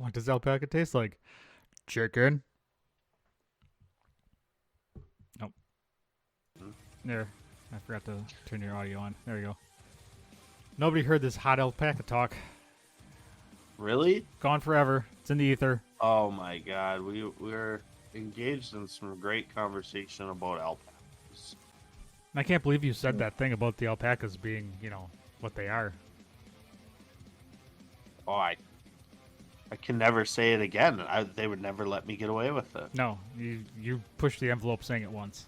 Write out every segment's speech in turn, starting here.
What does alpaca taste like? Chicken. Oh, there. I forgot to turn your audio on. There you go. Nobody heard this hot alpaca talk. Really? Gone forever. It's in the ether. Oh my God, we're engaged in some great conversation about alpacas. And I can't believe you said that thing about the alpacas being, what they are. Oh, I can never say it again. They would never let me get away with it. No, you pushed the envelope saying it once.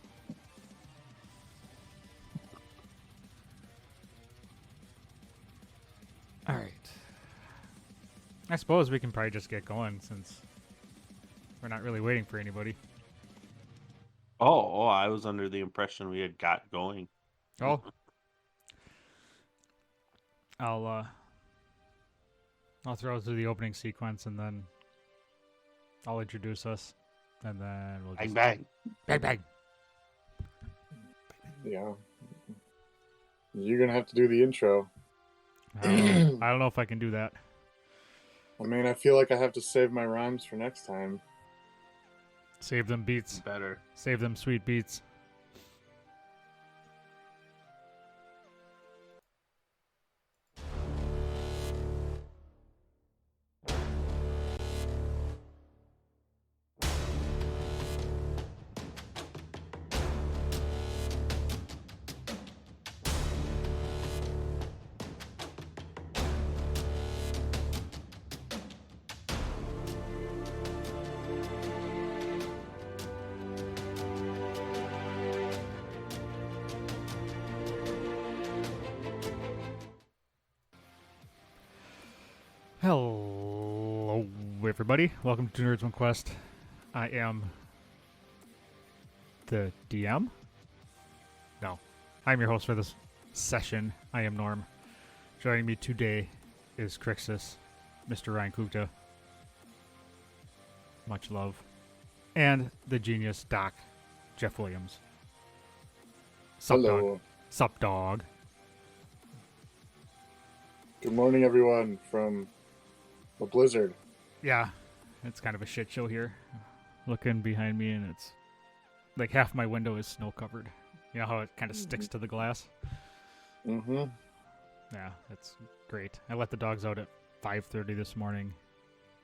All right. I suppose we can probably just get going since we're not really waiting for anybody. Oh, I was under the impression we had got going. Oh. I'll throw through the opening sequence and then I'll introduce us and then we'll Bang just bang. bang bang. Yeah. You're going to have to do the intro. I don't know if I can do that. I mean, I feel like I have to save my rhymes for next time. Save them beats. Better. Save them sweet beats. Hello, everybody. Welcome to Nerds One Quest. I am the DM. No, I'm your host for this session. I am Norm. Joining me today is Crixus, Mr. Ryan Kukta. Much love. And the genius Doc, Jeff Williams. Sup, Hello. dog. Sup, dog. Good morning, everyone, from the blizzard. Yeah, it's kind of a shit show here. Looking behind me, and it's like half my window is snow covered. You know how it kind of sticks to the glass? Mm-hmm. Yeah, it's great. I let the dogs out at 5:30 this morning.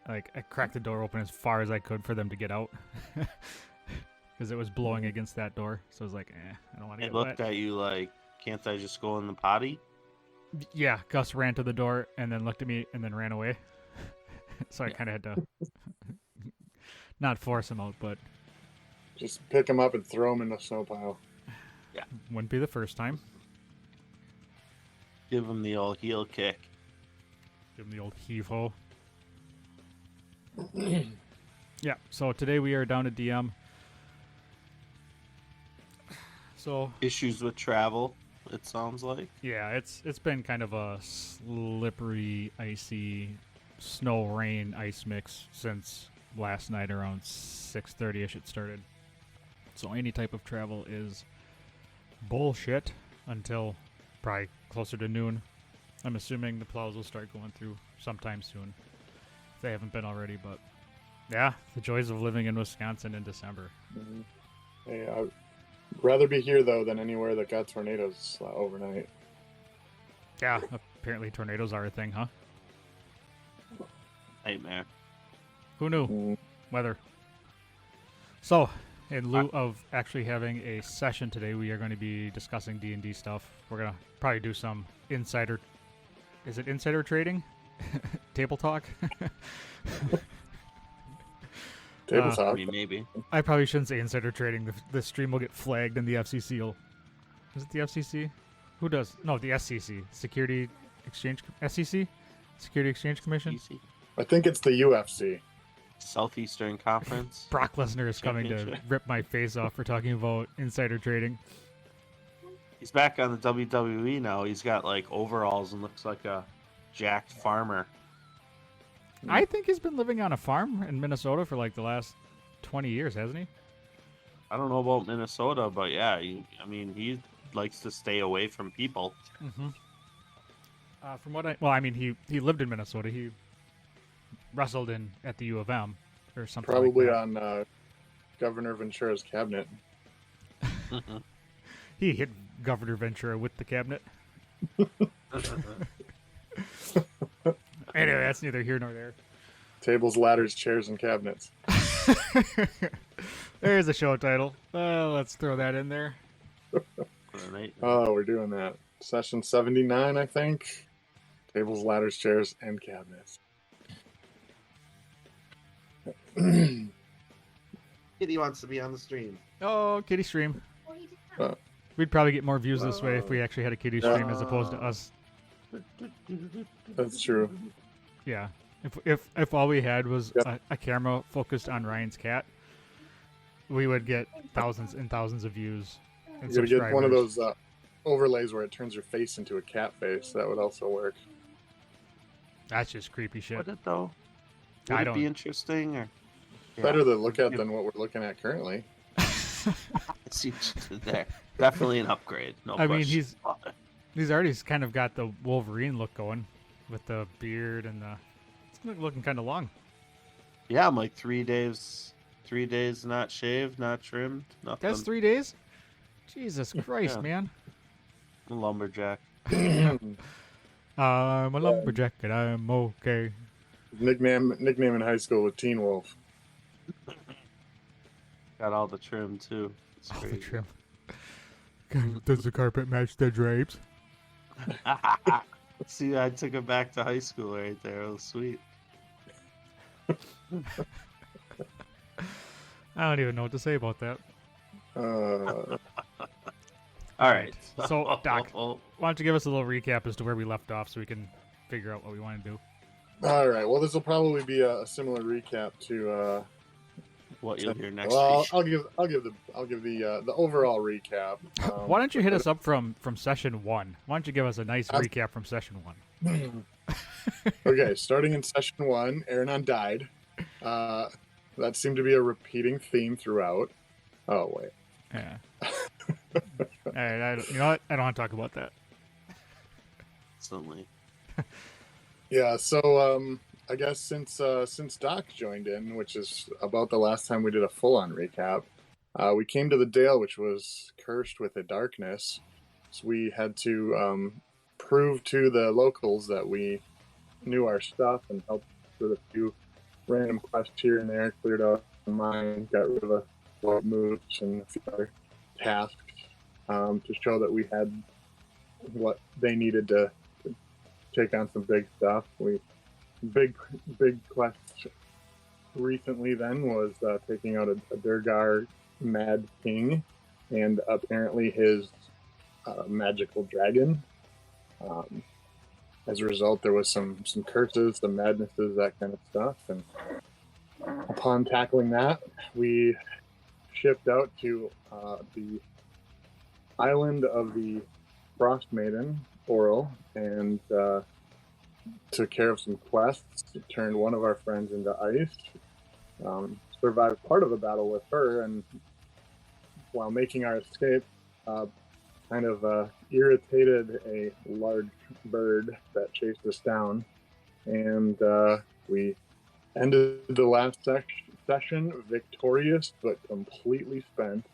Like, I cracked the door open as far as I could for them to get out. Because it was blowing against that door. So I was like, I don't want to They get looked wet. at you like, can't I just go in the potty? Yeah, Gus ran to the door and then looked at me and then ran away. So I kind of had to not force him out, but Just pick them up and throw them in the snow pile. wouldn't be the first time. Give them the old heel kick. Give him the old heave-ho. Yeah, so today we are down at DM. So, Issues with travel, it sounds like. yeah, it's been kind of a slippery, icy, snow, rain, ice mix since last night around 6:30ish it started. So any type of travel is bullshit until probably closer to noon. I'm assuming the plows will start going through sometime soon. If they haven't been already, but yeah, the joys of living in Wisconsin in December. Mm-hmm. Hey, I'd rather be here, though, than anywhere that got tornadoes overnight. Yeah, apparently tornadoes are a thing, huh? Nightmare. Who knew? Mm. Weather. So, in lieu of actually having a session today, we are going to be discussing D&D stuff. We're going to probably do some insider... Is it insider trading? Table talk? Tabletop. I mean, maybe. I probably shouldn't say insider trading. The stream will get flagged and the FCC will... Is it the FCC? Who does? No, the SEC. Security Exchange... SEC? Security Exchange Commission? Easy. I think it's the UFC. Southeastern Conference. Brock Lesnar is coming to Championship. rip my face off for talking about insider trading. He's back on the WWE now. He's got like overalls and looks like a jacked farmer. I think he's been living on a farm in Minnesota for like the last 20 years, hasn't he? I don't know about Minnesota, but yeah, he likes to stay away from people. Mm-hmm. From what he lived in Minnesota. He wrestled in at the U of M or something. Probably like on Governor Ventura's cabinet. that. He hit Governor Ventura with the cabinet. Anyway, that's neither here nor there. Tables, ladders, chairs, and cabinets. There's a show title. Let's throw that in there. Oh, we're doing that. Session 79, I think. Tables, ladders, chairs, and cabinets. Kitty wants to be on the stream. Oh, kitty stream. Uh, We'd probably get more views this way if we actually had a kitty stream as opposed to us. That's true. Yeah. If all we had was a camera focused on Ryan's cat, we would get thousands and thousands of views. And You gotta get one of those overlays where it turns your face into a cat face. That would also work. That's just creepy shit. Would it though? Would I it don't. be interesting or? Better to look at than what we're looking at currently. I see what you did there. Definitely an upgrade. No I mean, question. he's already kind of got the Wolverine look going with the beard and the. It's looking kind of long. Yeah, I'm like 3 days. 3 days not shaved, not trimmed, nothing. That's 3 days. Jesus Christ, Yeah. man! A lumberjack. I'm a lumberjack and I'm okay. Nickname in high school was Teen Wolf. Got all the trim too. It's All the crazy. trim. Does the carpet match the drapes? See, I took it back to high school right there. It was sweet. I don't even know what to say about that. Uh, All right. So, Doc, why don't you give us a little recap as to where we left off so we can figure out what we want to do? all right. Well, this will probably be a similar recap to. What you'll hear next Well, week. I'll give the overall recap. Why don't you hit us up from session 1? Why don't you give us a nice recap from session 1? Okay, starting in session 1, Aranon died. That seemed to be a repeating theme throughout. Oh wait. Yeah. All right, you know what? I don't want to talk about that. Instantly. Yeah, so I guess since Doc joined in, which is about the last time we did a full-on recap, we came to the Dale, which was cursed with a darkness. So we had to prove to the locals that we knew our stuff and helped with a few random quests here and there, cleared out the mine, got rid of a white moose and a few other tasks to show that we had what they needed to take on some big stuff. Big quest recently then was taking out a Durgar Mad King and apparently his magical dragon. As a result, there was some curses, some madnesses, that kind of stuff. And upon tackling that, we shipped out to the island of the Frost Maiden, Oral, and took care of some quests, turned one of our friends into ice, survived part of the battle with her, and while making our escape, kind of irritated a large bird that chased us down, and we ended the last session victorious but completely spent,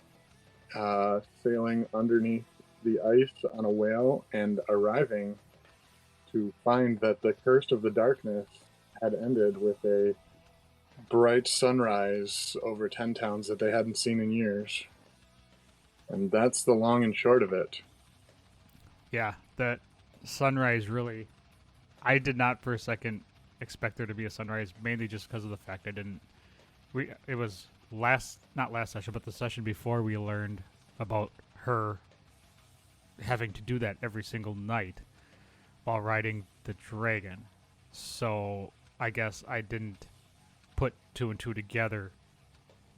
sailing underneath the ice on a whale and arriving to find that the curse of the darkness had ended with a bright sunrise over 10 towns that they hadn't seen in years. And that's the long and short of it. Yeah, that sunrise really. I did not for a second expect there to be a sunrise, mainly just because of the fact I didn't. It was not last session, but the session before we learned about her having to do that every single night while riding the dragon. So I guess I didn't put 2 and 2 together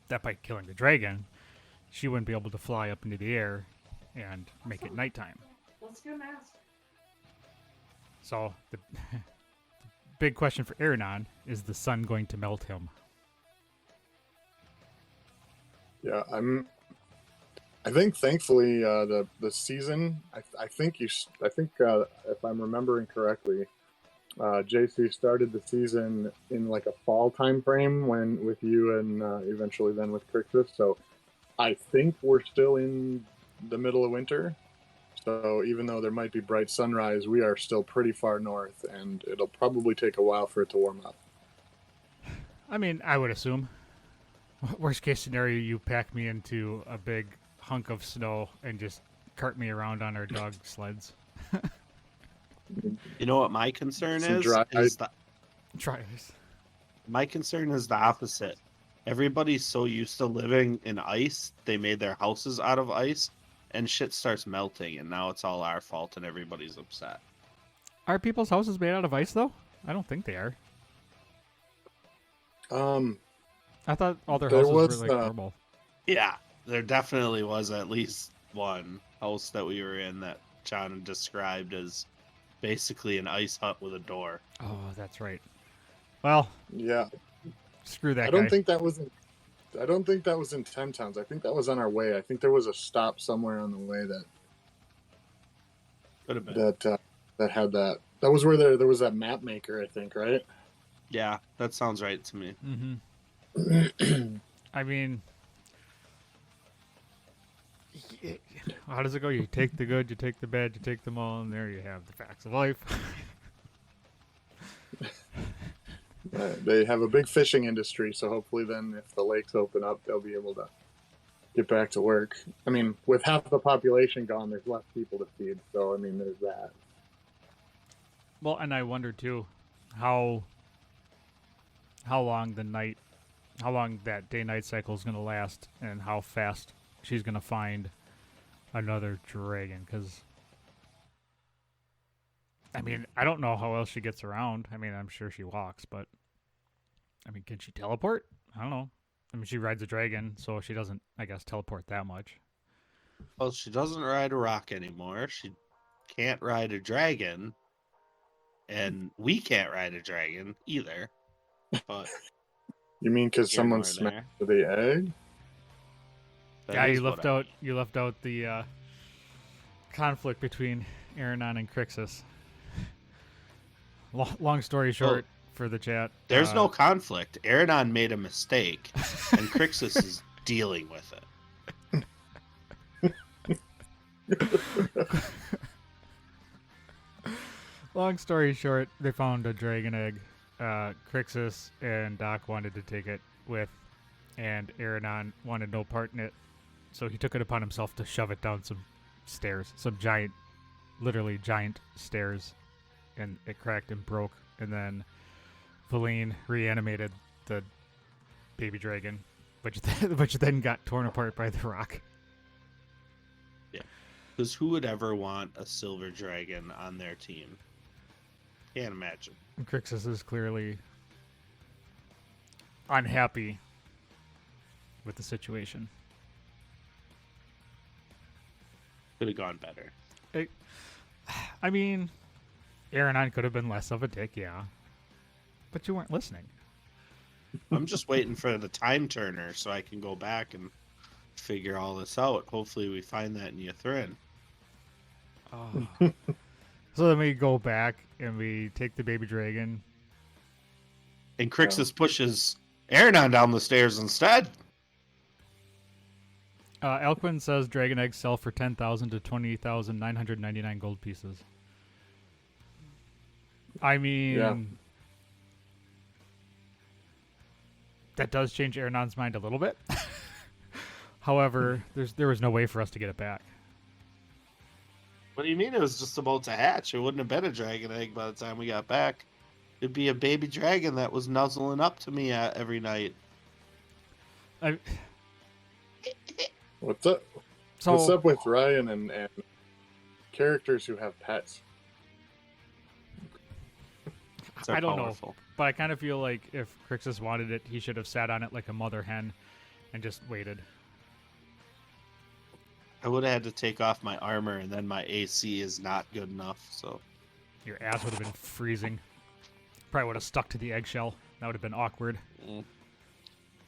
that by killing the dragon, she wouldn't be able to fly up into the air and make it nighttime. Let's get a mask. So the big question for Aranon is the sun going to melt him? Yeah, I think thankfully the season. I think if I'm remembering correctly, JC started the season in like a fall time frame when with you and eventually then with Crixus. So I think we're still in the middle of winter. So even though there might be bright sunrise, we are still pretty far north, and it'll probably take a while for it to warm up. I mean, I would assume. Worst case scenario, you pack me into a big hunk of snow and just cart me around on our dog sleds. You know what my concern Some is? dry ice. Try this. My concern is the opposite. Everybody's so used to living in ice, they made their houses out of ice, and shit starts melting, and now it's all our fault, and everybody's upset. Are people's houses made out of ice, though? I don't think they are. I thought all their There houses was, were like normal. Yeah, there definitely was at least one house that we were in that John described as basically an ice hut with a door. Oh, that's right. Well, Yeah, screw that I guy. don't think that was. I don't think that was in 10 Towns. I think that was on our way. I think there was a stop somewhere on the way Could have been. that had that. That was where there was that map maker. I think, right? Yeah, that sounds right to me. Mm-hmm. I mean, how does it go? You take the good, you take the bad, you take them all, and there you have the facts of life. They have a big fishing industry, so hopefully, then if the lakes open up, they'll be able to get back to work. I mean, with half the population gone, there's less people to feed. So I mean, there's that. Well, and I wonder too, how long that day-night cycle is going to last, and how fast she's going to find another dragon. Because, I mean, I don't know how else she gets around. I mean, I'm sure she walks, but I mean, can she teleport? I don't know. I mean, she rides a dragon, so she doesn't, I guess, teleport that much. Well, she doesn't ride a rock anymore. She can't ride a dragon. And we can't ride a dragon either. But You mean because here someone nor smashed there. the egg? That Yeah, is you what left out. You left out the conflict between Aranon and Crixus. Long story short, for the chat, There's no conflict. Aranon made a mistake, and Crixus is dealing with it. Long story short, they found a dragon egg. Crixus and Doc wanted to take it with, and Aranon wanted no part in it, so he took it upon himself to shove it down some stairs, some giant, literally giant stairs, and it cracked and broke. And then Valine reanimated the baby dragon, which then got torn apart by the rock. Because who would ever want a silver dragon on their team? Can't imagine. And Crixus is clearly unhappy with the situation. Could have gone better. I mean, Aranon could have been less of a dick, yeah. But you weren't listening. I'm just waiting for the time turner so I can go back and figure all this out. Hopefully we find that in Ythrin. Oh. So then we go back and we take the baby dragon. And Crixus pushes Aranon down the stairs instead. Elquin says dragon eggs sell for 10,000 to 20,999 gold pieces. I mean, Yeah. that does change Aranon's mind a little bit. However, there was no way for us to get it back. What do you mean it was just about to hatch? It wouldn't have been a dragon egg by the time we got back. It'd be a baby dragon that was nuzzling up to me every night. What's up? So What's up with Ryan and characters who have pets? They're I don't powerful. know, but I kind of feel like if Crixus wanted it, he should have sat on it like a mother hen and just waited. I would have had to take off my armor, and then my AC is not good enough. So Your ass would have been freezing. Probably would have stuck to the eggshell. That would have been awkward.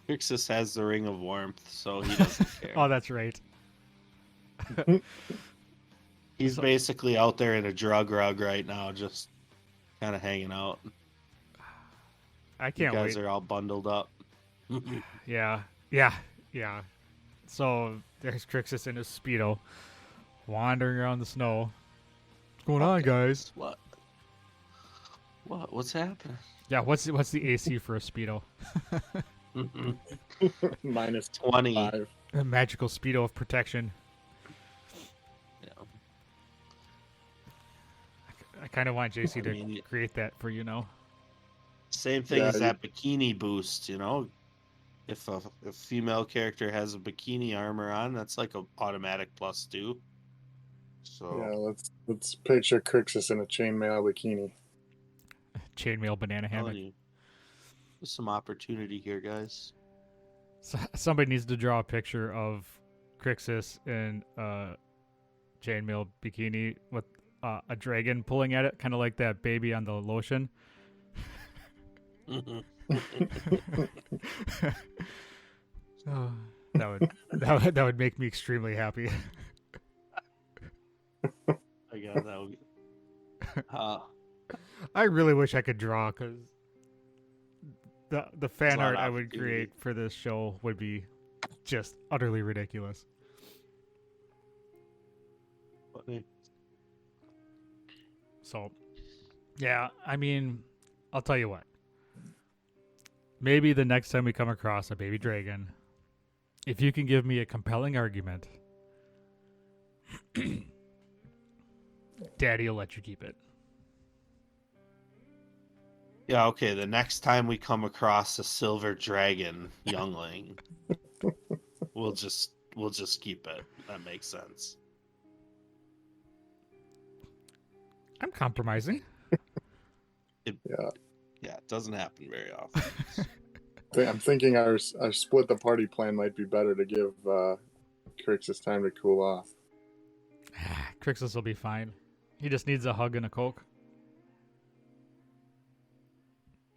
Crixus has the ring of warmth, so he doesn't care. Oh, that's right. He's basically out there in a drug rug right now, just kind of hanging out. I You can't guys wait. are all bundled up. Yeah. So there's Crixus in his Speedo, wandering around the snow. What's going on, guys? What? What's happening? Yeah, what's the AC for a Speedo? Minus 20. 5. A magical Speedo of protection. Yeah. I kind of want JC I to mean, create that for you now. same thing Yeah, as that bikini boost, you know? If a female character has a bikini armor on, that's like a automatic +2. So Yeah, let's picture Crixus in a chainmail bikini. Chainmail banana I'm hammock. telling you, there's some opportunity here, guys. So, somebody needs to draw a picture of Crixus in chainmail bikini with a dragon pulling at it, kind of like that baby on the lotion. Oh, that would make me extremely happy. I got that. I really wish I could draw, because the fan a lot art of I would opportunity. create for this show would be just utterly ridiculous. Funny. So, yeah, I mean, I'll tell you what. Maybe the next time we come across a baby dragon, if you can give me a compelling argument, Daddy will let you keep it. Yeah, okay. The next time we come across a silver dragon youngling, we'll just keep it. That makes sense. I'm compromising. Yeah. Yeah, it doesn't happen very often. I'm thinking our split the party plan might be better to give Crixus time to cool off. Crixus will be fine. He just needs a hug and a Coke.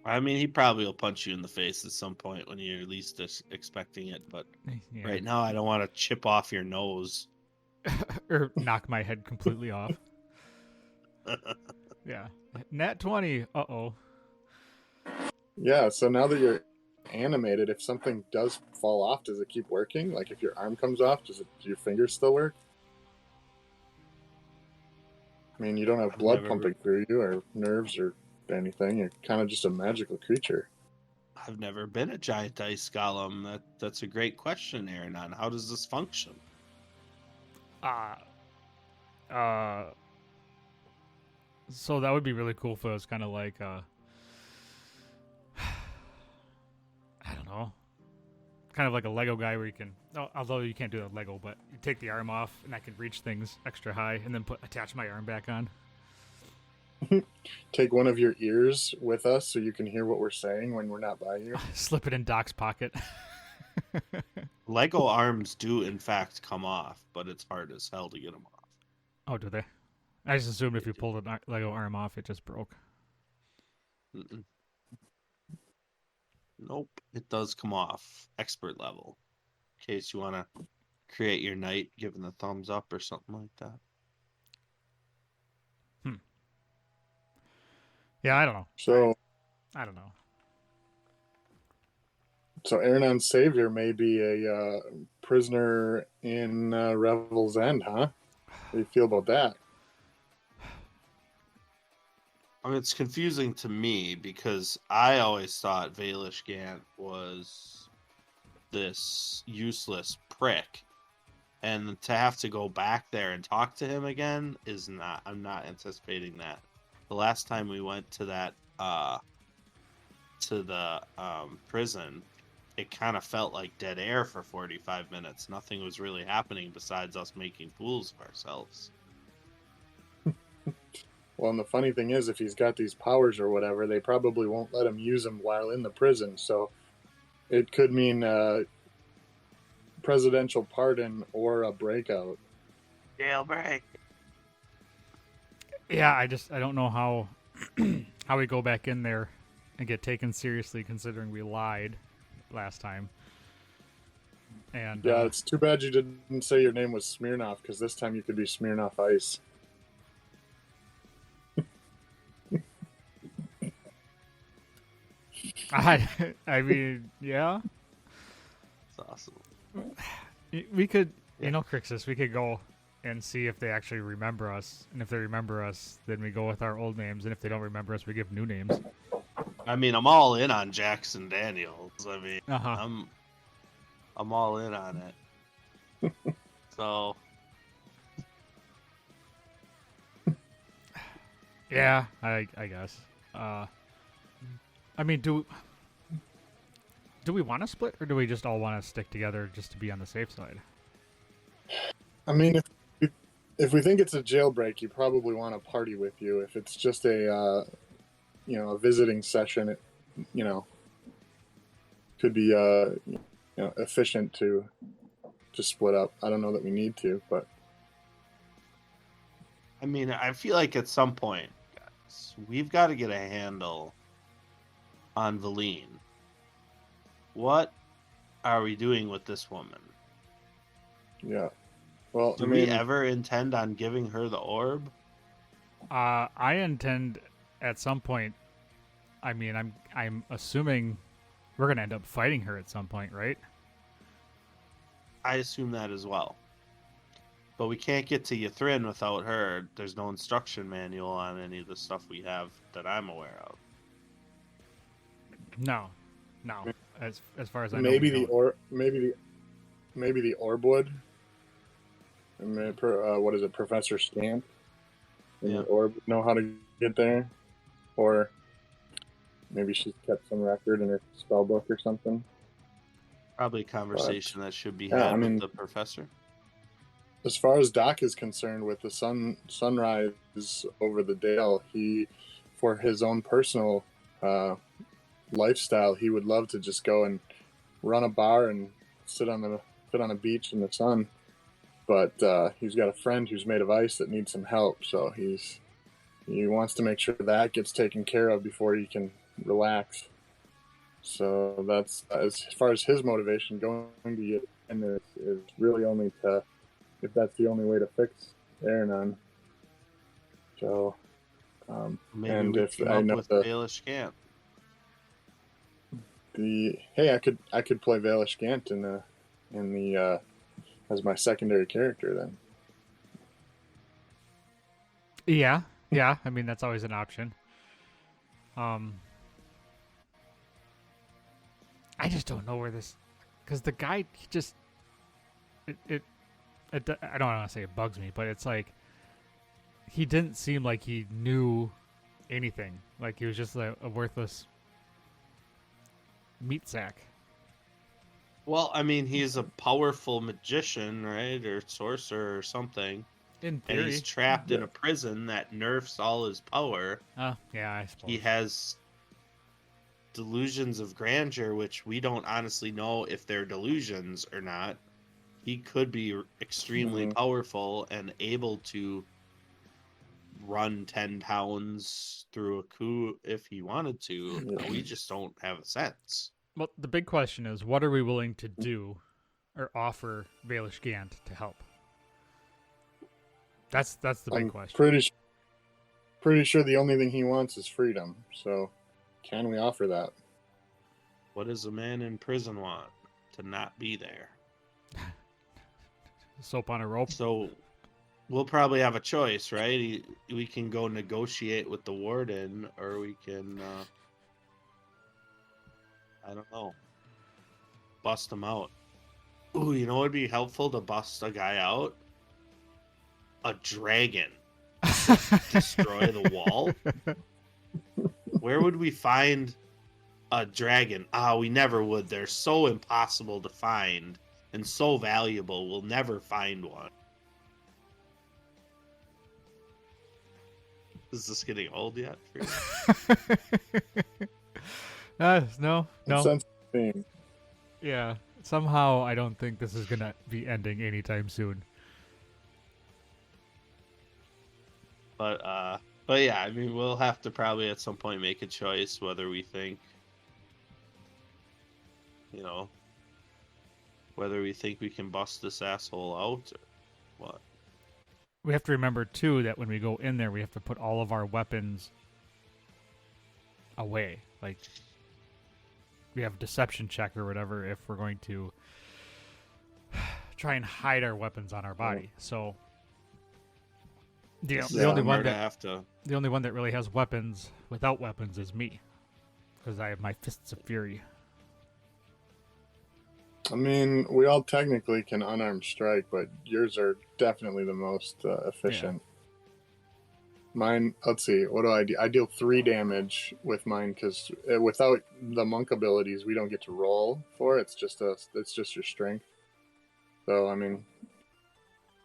I mean, he probably will punch you in the face at some point when you're least expecting it. But Yeah. right now, I don't want to chip off your nose. Or knock my head completely off. Yeah. Nat 20. Uh-oh. Yeah, so now that you're animated, if something does fall off, does it keep working? Like if your arm comes off, do your fingers still work? I mean, you don't have blood never- pumping through you or nerves or anything. You're kind of just a magical creature. I've never been a giant ice golem. That's a great question, Aaron. On how does this function? So that would be really cool if it was kind of like I don't know, kind of like a Lego guy where you can, although you can't do that with Lego, but you take the arm off and I can reach things extra high and then attach my arm back on. Take one of your ears with us so you can hear what we're saying when we're not by you. Slip it in Doc's pocket. Lego arms do, in fact, come off, but it's hard as hell to get them off. Oh, do they? I just assumed if you pulled a Lego arm off, it just broke. Mm-mm. Nope, it does come off. Expert level. In case you want to create your knight, giving the thumbs up or something like that. Yeah, I don't know. So Aaronon's savior may be a prisoner in Revel's End, huh? How do you feel about that? I mean, it's confusing to me because I always thought Vaelish Gant was this useless prick. And to have to go back there and talk to him again is not, I'm not anticipating that. The last time we went to that, to the prison, it kind of felt like dead air for 45 minutes. Nothing was really happening besides us making fools of ourselves. Well, and the funny thing is, if he's got these powers or whatever, they probably won't let him use them while in the prison. So it could mean presidential pardon or a breakout. Jailbreak. Yeah, I don't know how how we go back in there and get taken seriously, considering we lied last time. And Yeah, it's too bad you didn't say your name was Smirnoff, because this time you could be Smirnoff Ice. I mean, yeah. It's awesome. We could, Yeah. Crixus, we could go and see if they actually remember us. And if they remember us, then we go with our old names. And if they don't remember us, we give new names. I mean, I'm all in on Jackson Daniels. I mean, Uh-huh. I'm all in on it. So Yeah, I guess. I mean, do we want to split, or do we just all want to stick together just to be on the safe side? I mean, if we think it's a jailbreak, you probably want to party with you. If it's just a a visiting session, it could be efficient to split up. I don't know that we need to, but I mean, I feel like at some point, guys, we've got to get a handle on Valine. What are we doing with this woman? yeah. Well, Do we ever intend on giving her the orb? I intend at some point. I mean, I'm assuming we're gonna end up fighting her at some point, right? I assume that as well. But we can't get to Ythrin without her. There's no instruction manual on any of the stuff we have that I'm aware of. No. As far as I know, maybe we the don't. or maybe the orb would. What is it, Professor Scamp? And Yeah. the orb would know how to get there, or maybe she's kept some record in her spell book or something. Probably a conversation that should be yeah, had I mean- with the professor. As far as Doc is concerned, with the sunrise over the dale, for his own personal lifestyle, he would love to just go and run a bar and sit on a beach in the sun. But he's got a friend who's made of ice that needs some help, so he wants to make sure that gets taken care of before he can relax. So that's as far as his motivation going to get in there is really only to, if that's the only way to fix Aranon. So, Maybe and we if team I up know with the Baelish Scant. I could play Baelish Gant in the as my secondary character then. Yeah. I mean, that's always an option. I just don't know where this, because the guy, he just it I don't want to say it bugs me, but it's like he didn't seem like he knew anything. Like he was just a worthless meat sack. Well, I mean, he's a powerful magician, right? Or sorcerer or something. In And theory. he's trapped in a prison that nerfs all his power. Yeah, I suppose. He has delusions of grandeur, which we don't honestly know if they're delusions or not. He could be extremely powerful and able to run 10 towns through a coup if he wanted to. Yeah. We just don't have a sense. Well, the big question is, what are we willing to do or offer Baelish Gant to help? That's the big I'm question. pretty sure the only thing he wants is freedom. So, can we offer that? What does a man in prison want? To not be there. Soap on a rope. So we'll probably have a choice, right? We can go negotiate with the warden, or we can, I don't know, bust him out. Ooh, you know what would be helpful to bust a guy out? A dragon. Destroy the wall? Where would we find a dragon? We never would. They're so impossible to find and so valuable. We'll never find one. Is this getting old yet for you? No. Sense theme. Yeah. Somehow I don't think this is gonna be ending anytime soon. But yeah, I mean, we'll have to probably at some point make a choice whether we think, whether we think we can bust this asshole out or what. We have to remember too that when we go in there, we have to put all of our weapons away. Like we have deception check or whatever if we're going to try and hide our weapons on our body. So the only one the only one that really has weapons without weapons is me, because I have my fists of fury. I mean, we all technically can unarmed strike, but yours are definitely the most efficient. Mine, let's see, what do I do? I deal 3 damage with mine because without the monk abilities, we don't get to roll for it. It's just your strength. So I mean,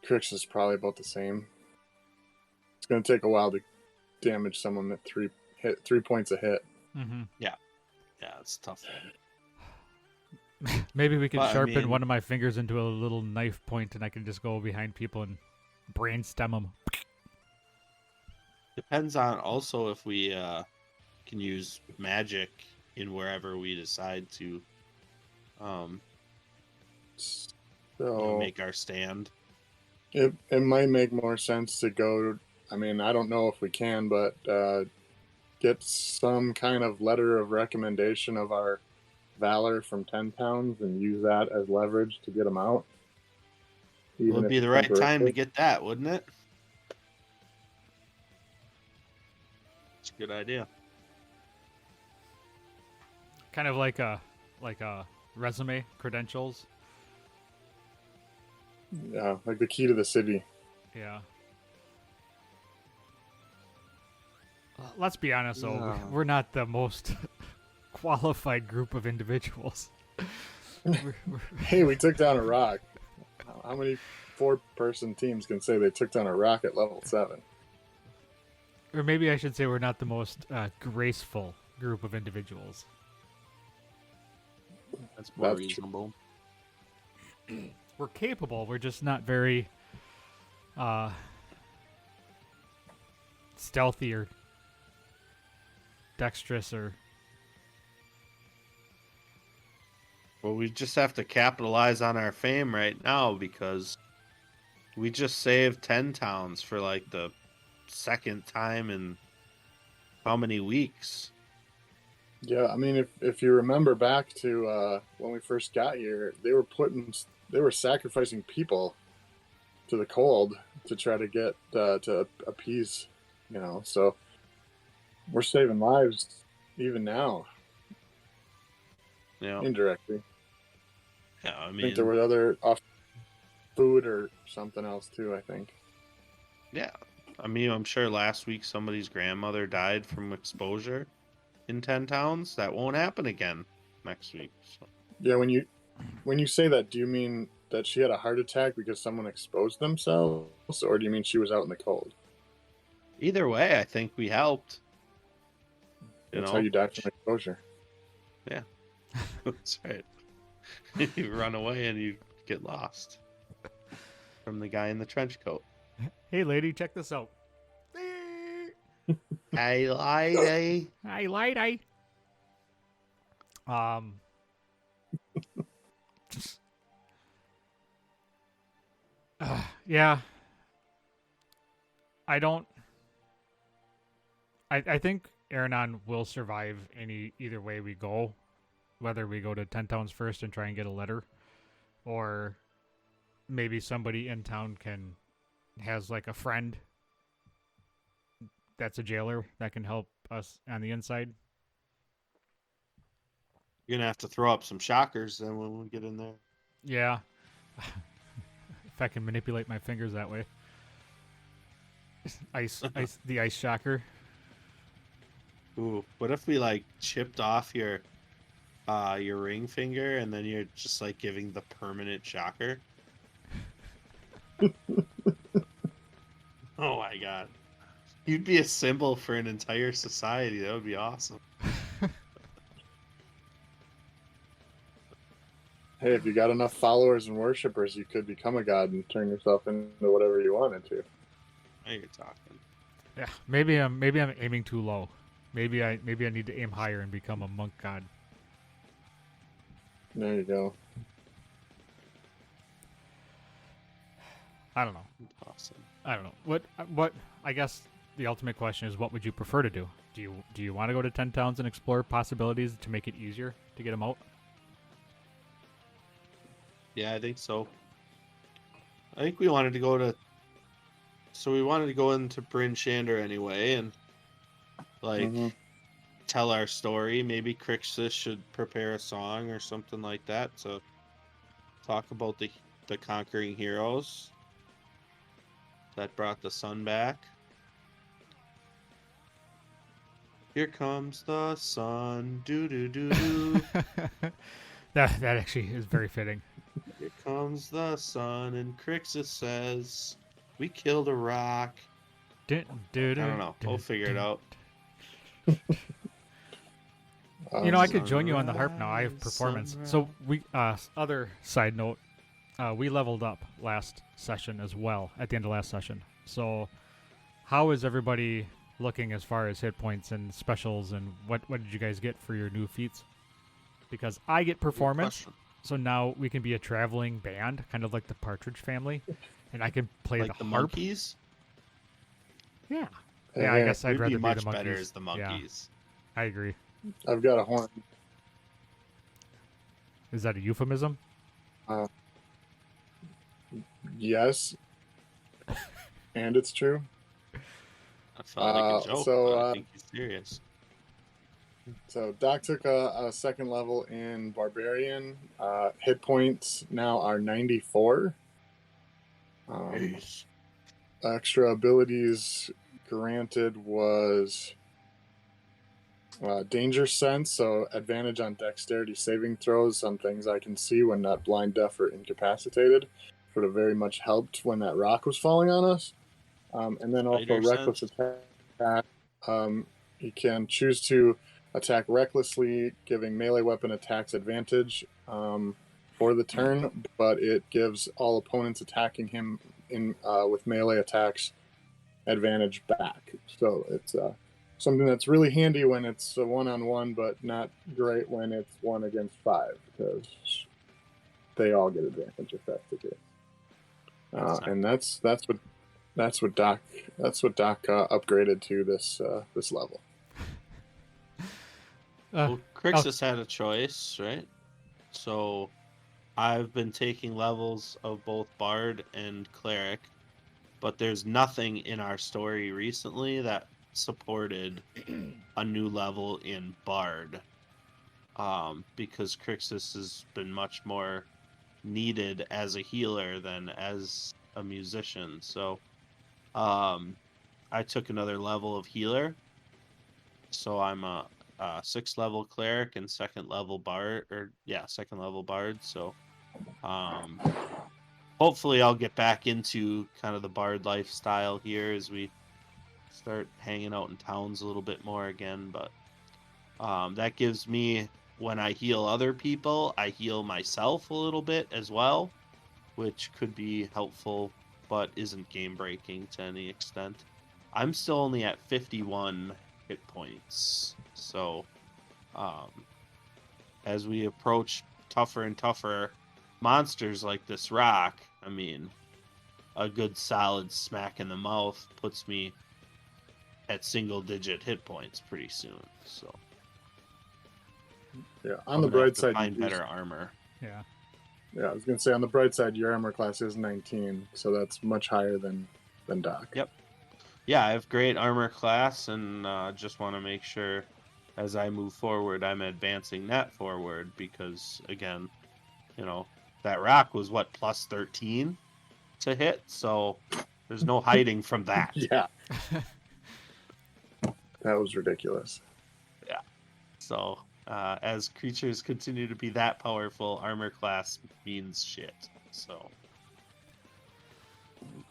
Crix is probably about the same. It's going to take a while to damage someone at 3 points a hit. Mm-hmm. Yeah, it's tough. Maybe we can sharpen one of my fingers into a little knife point, and I can just go behind people and brainstem them. Depends on also if we can use magic in wherever we decide to make our stand. It might make more sense to go. I mean, I don't know if we can, but get some kind of letter of recommendation of our valor from 10 towns and use that as leverage to get them out. It would be the right time to get that, wouldn't it? It's a good idea. Kind of like a resume, credentials. Yeah, like the key to the city. Yeah. Let's be honest, though. We're not the most qualified group of individuals. Hey, we took down a rock. How many 4-person teams can say they took down a rock at level 7? Or maybe I should say we're not the most graceful group of individuals. That's more reasonable. We're capable. We're just not very stealthy or dexterous or... Well, we just have to capitalize on our fame right now because we just saved 10 towns for like the second time in how many weeks? Yeah, I mean, if you remember back to when we first got here, they were sacrificing people to the cold to try to get to appease, So we're saving lives even now, indirectly. Yeah, I think there were other food or something else too. I think. Yeah, I mean, I'm sure last week somebody's grandmother died from exposure in 10 towns. That won't happen again next week. So. Yeah, when you say that, do you mean that she had a heart attack because someone exposed themselves, or do you mean she was out in the cold? Either way, I think we helped. That's how you die from exposure. Yeah, that's right. You run away and you get lost from the guy in the trench coat. Hey, lady, check this out. Hey, lady. Hey, lady. Yeah. I think Aranon will survive either way we go. Whether we go to 10 towns first and try and get a letter, or maybe somebody in town has like a friend that's a jailer that can help us on the inside. You're going to have to throw up some shockers then when we get in there. Yeah. If I can manipulate my fingers that way. The ice shocker. Ooh, what if we like chipped off your ring finger and then you're just like giving the permanent shocker? Oh my god. You'd be a symbol for an entire society. That would be awesome. Hey, if you got enough followers and worshippers, you could become a god and turn yourself into whatever you wanted to. Now you're talking. Yeah, maybe I'm aiming too low. Maybe I need to aim higher and become a monk god. There you go. I don't know. Awesome. I don't know. What I guess the ultimate question is, what would you prefer to do? Do you want to go to 10 towns and explore possibilities to make it easier to get them out? Yeah, I think so. I think we wanted to go to. So we wanted to go into Bryn Shander anyway, and like Mhm. tell our story. Maybe Crixus should prepare a song or something like that to talk about the conquering heroes that brought the sun back. Here comes the sun, doo doo doo doo. That actually is very fitting. Here comes the sun, and Crixus says, "We killed a rock." I don't know. We'll figure it out. You know, I could join you on the harp now. I have Sunrise, performance. sunrise. So we, other side note, we leveled up last session as well at the end of last session. So, how is everybody looking as far as hit points and specials, and what did you guys get for your new feats? Because I get Good performance, question. so now we can be a traveling band, kind of like the Partridge Family, and I can play Like the the harp. monkeys. Yeah, yeah. I guess I'd We'd rather be be much the monkeys. better as the Yeah, monkeys. I agree. I've got a horn. Is that a euphemism? Yes, and it's true. I felt like a joke, so, but I think he's serious. So Doc took a second level in Barbarian. Hit points now are 94. Nice. Extra abilities granted was Danger Sense, so advantage on dexterity saving throws on things I can see when not blind, deaf, or incapacitated. Would have very much helped when that rock was falling on us. And then also Spider Reckless Sense? Attack. You can choose to attack recklessly, giving melee weapon attacks advantage for the turn, but it gives all opponents attacking him with melee attacks advantage back. So it's something that's really handy when it's a one-on-one, but not great when it's 1 against 5, because they all get advantage if that's the case. And that's what Doc upgraded to this level. Well, Crixus had a choice, right? So I've been taking levels of both Bard and Cleric, but there's nothing in our story recently that supported a new level in Bard. Because Crixus has been much more needed as a healer than as a musician. So I took another level of healer. So I'm a 6th level cleric and 2nd level bard, second level bard. So hopefully I'll get back into kind of the bard lifestyle here as we start hanging out in towns a little bit more again. But that gives me, when I heal other people, I heal myself a little bit as well, which could be helpful, but isn't game breaking to any extent. I'm still only at 51 hit points. So as we approach tougher and tougher monsters like this rock, I mean, a good solid smack in the mouth puts me at single digit hit points pretty soon. So Yeah, I'm on the gonna bright have to side, find better armor. Yeah. Yeah, I was gonna say on the bright side, your armor class is 19, so that's much higher than Doc. Yep. Yeah, I have great armor class, and just want to make sure as I move forward, I'm advancing that forward because, again, that rock was what, plus 13 to hit, so there's no hiding from that. Yeah, that was ridiculous. So as creatures continue to be that powerful, armor class means shit. So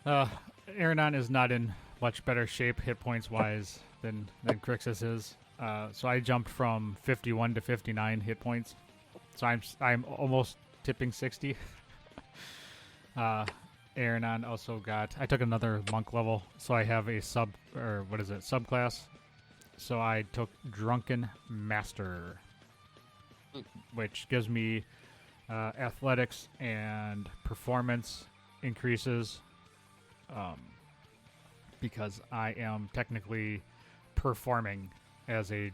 Aranon is not in much better shape hit points wise than Crixus is. So I jumped from 51 to 59 hit points. So I'm almost tipping 60. Aranon also got. I took another monk level, so I have a subclass. So I took Drunken Master, which gives me athletics and performance increases. because I am technically performing as a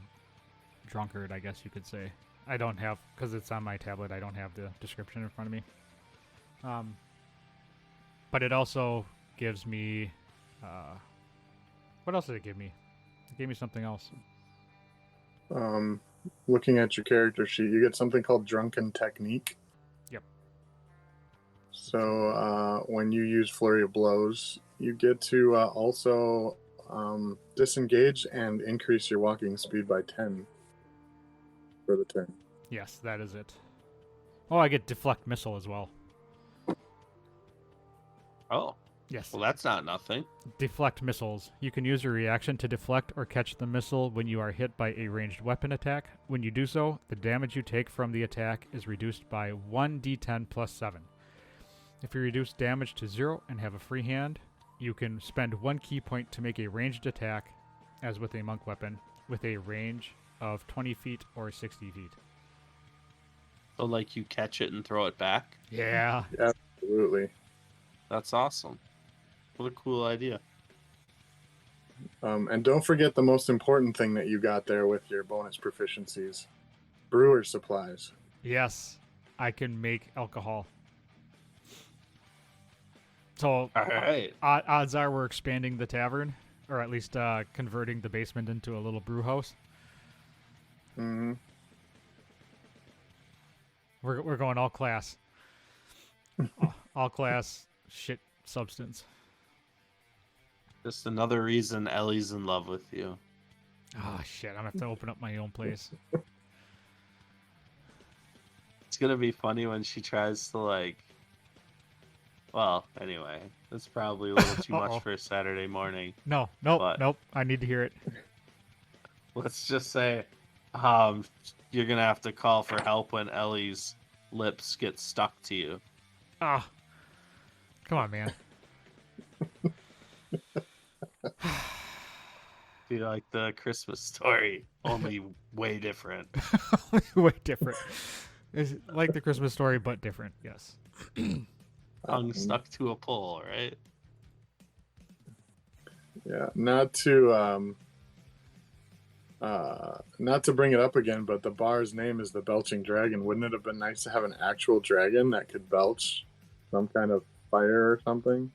drunkard, I guess you could say. I don't have, because it's on my tablet, I don't have the description in front of me. But it also gives me, what else did it give me? It gave me something else. Looking at your character sheet, you get something called Drunken Technique. Yep. So when you use Flurry of Blows, you get to also disengage and increase your walking speed by 10 for the turn. Yes, that is it. Oh, I get Deflect Missile as well. Oh, Yes. well, that's not nothing. Deflect missiles. You can use your reaction to deflect or catch the missile when you are hit by a ranged weapon attack. When you do so, the damage you take from the attack is reduced by 1d10 plus 7. If you reduce damage to 0 and have a free hand, you can spend 1 key point to make a ranged attack, as with a monk weapon, with a range of 20 feet or 60 feet. So, like, you catch it and throw it back? Yeah. Absolutely. That's awesome. What a cool idea. And don't forget the most important thing that you got there with your bonus proficiencies. Brewer supplies. Yes. I can make alcohol. So, All right. odds are we're expanding the tavern, or at least converting the basement into a little brew house. Mm-hmm. We're going all class. All class shit substance. Just another reason Ellie's in love with you. Oh shit, I'm gonna have to open up my own place. It's gonna be funny when she tries to, like... Well, anyway, that's probably a little too much for a Saturday morning. Nope. I need to hear it. Let's just say you're gonna have to call for help when Ellie's lips get stuck to you. Ah, come on, man. Be like the Christmas Story, only way different. Way different. It's like the Christmas Story, but different. Yes. Tongue stuck to a pole, right? Yeah, not to bring it up again, but the bar's name is the Belching Dragon. Wouldn't it have been nice to have an actual dragon that could belch some kind of fire or something?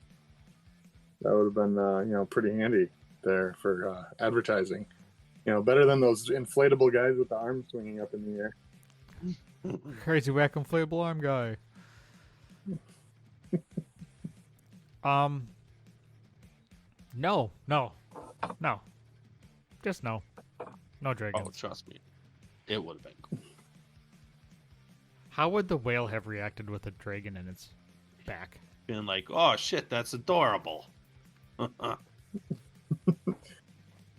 That would have been, pretty handy there for advertising. Better than those inflatable guys with the arms swinging up in the air. Crazy whack inflatable arm guy. No. Just no. No dragons. Oh, trust me, it would have been cool. How would the whale have reacted with a dragon in its back? Being like, oh shit, that's adorable.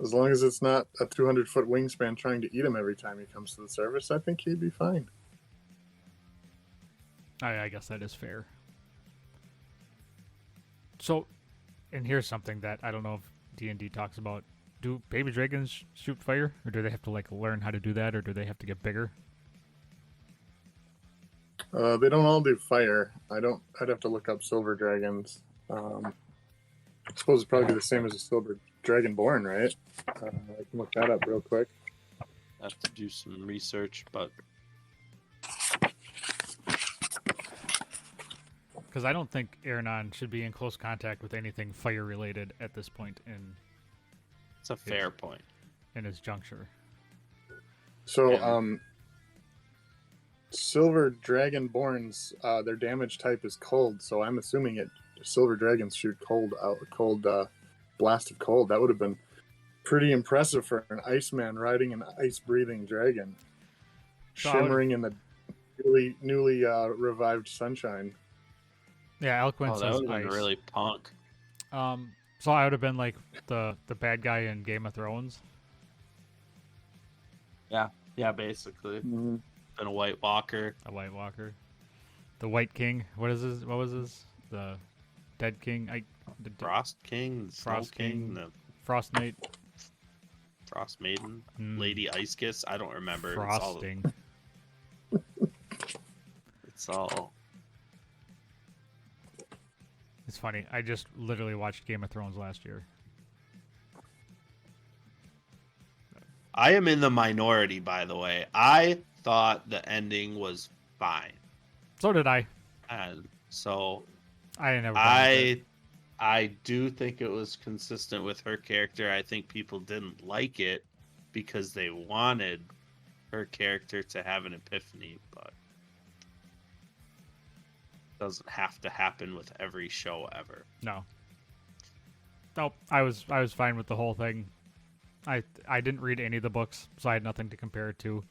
As long as it's not a 200-foot wingspan trying to eat him every time he comes to the surface, I think he'd be fine. I guess that is fair. So, and here's something that I don't know if D&D talks about. Do baby dragons shoot fire? Or do they have to, learn how to do that? Or do they have to get bigger? They don't all do fire. I'd have to look up silver dragons. I suppose it's probably the same as a silver dragonborn, right? I can look that up real quick. I have to do some research, but Because I don't think Aranon should be in close contact with anything fire-related at this point it's a fair point. in his juncture. So, Yeah. Silver dragonborns, their damage type is cold. So I'm assuming silver dragons shoot cold blast of cold. That would have been pretty impressive for an Iceman riding an ice-breathing dragon, So shimmering in the newly revived sunshine. Yeah, Eloquence Oh, that is would have ice. been really punk. So I would have been like the bad guy in Game of Thrones. Yeah, basically. Mm-hmm. Been a White Walker. A White Walker. The White King. What was his? The Dead King. Frost King, the Snow Frost King, King. the Frost Knight. Frost Maiden, Mm. Lady Ice Kiss. I don't remember. Frosting. It's all. It's funny. I just literally watched Game of Thrones last year. I am in the minority, by the way. I thought the ending was fine, So did I. and so I ain't never done with it. I do think it was consistent with her character. I think people didn't like it because they wanted her character to have an epiphany, but it doesn't have to happen with every show ever. No. Nope. I was fine with the whole thing. I didn't read any of the books, so I had nothing to compare it to.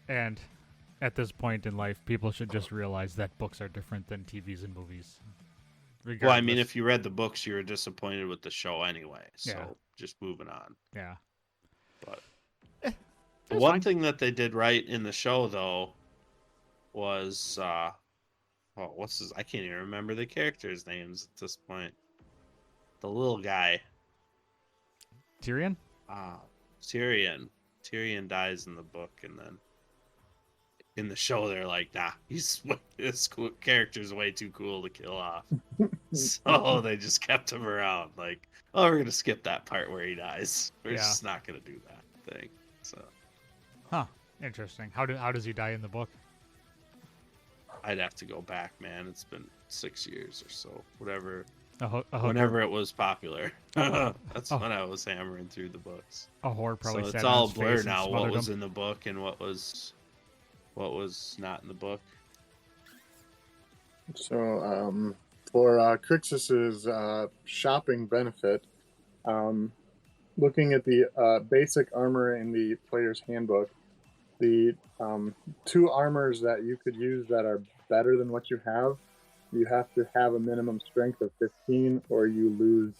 And at this point in life, people should just realize that books are different than TVs and movies. Well, I mean, Regardless. if you read the books, you were disappointed with the show anyway. So Yeah. just moving on. Yeah. But It the was one fine. thing that they did right in the show, though, was what's his? I can't even remember the characters' names at this point. The little guy, Tyrion? Tyrion. Tyrion dies in the book, and then in the show, they're like, "Nah, this character's way too cool to kill off." So they just kept him around. Like, oh, we're gonna skip that part where he dies. We're Yeah. just not gonna do that thing. So Huh. Interesting. How does he die in the book? I'd have to go back, man. It's been 6 years or so, whatever. A hooker, Whenever it was popular, that's Oh. when I was hammering through the books. a whore probably So sat it's on all his blurred face and now. What smothered was him. in the book and what was not in the book. So, for Crixus's shopping benefit, looking at the basic armor in the player's handbook, the two armors that you could use that are better than what you have to have a minimum strength of 15, or you lose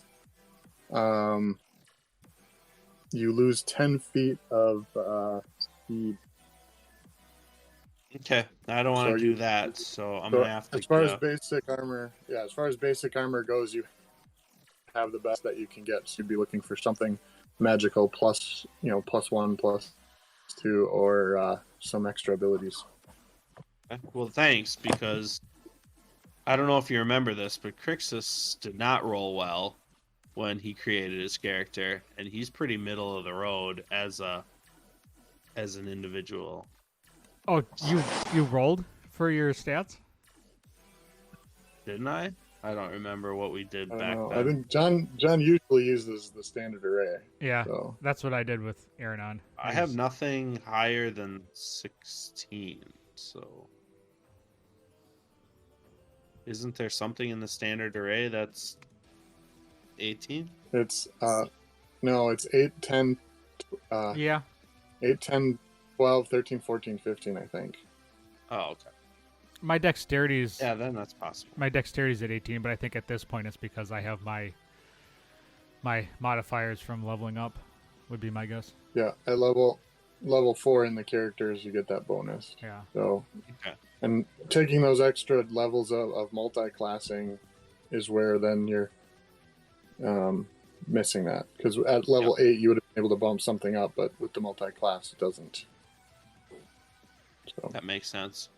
10 feet of speed. Okay, I don't want So to do you- that, so I'm So gonna have to. as far as basic armor goes, you have the best that you can get. So you'd be looking for something magical plus, +1, +2, or some extra abilities. Well, thanks, because I don't know if you remember this, but Crixus did not roll well when he created his character, and he's pretty middle of the road as an individual. Oh, you rolled for your stats? Didn't I? I don't remember what we did I back don't know. then. I think John usually uses the standard array. Yeah. So That's what I did with Aranon. I have nothing higher than 16, so isn't there something in the standard array that's 18? it's no, it's 8, 10, Yeah. 8, 10, 12, 13, 14, 15, I think. Oh, okay. My dexterity's Yeah, then that's possible. my dexterity's at 18, but I think at this point it's because I have my modifiers from leveling up. Would be my guess. Yeah, at level 4 in the characters, you get that bonus. Yeah. So, Okay. and taking those extra levels of multi-classing is where then you're missing that. Because at level 8, you would have been able to bump something up, but with the multi-class, it doesn't. So, That makes sense.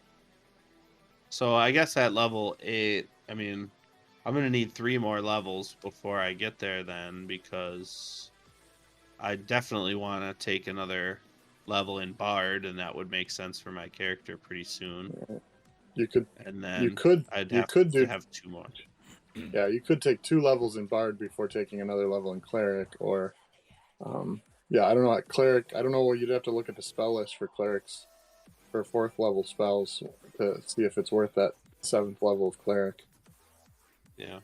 So I guess at level 8, I mean, I'm going to need 3 more levels before I get there then, because I definitely want to take another level in Bard, and that would make sense for my character pretty soon. you could And then you could I'd you have could to do have 2 more. yeah, you could take 2 levels in Bard before taking another level in Cleric, or yeah, I don't know, at Cleric, I don't know, you'd have to look at the spell list for Clerics for 4th level spells to see if it's worth that 7th level of Cleric. Yeah.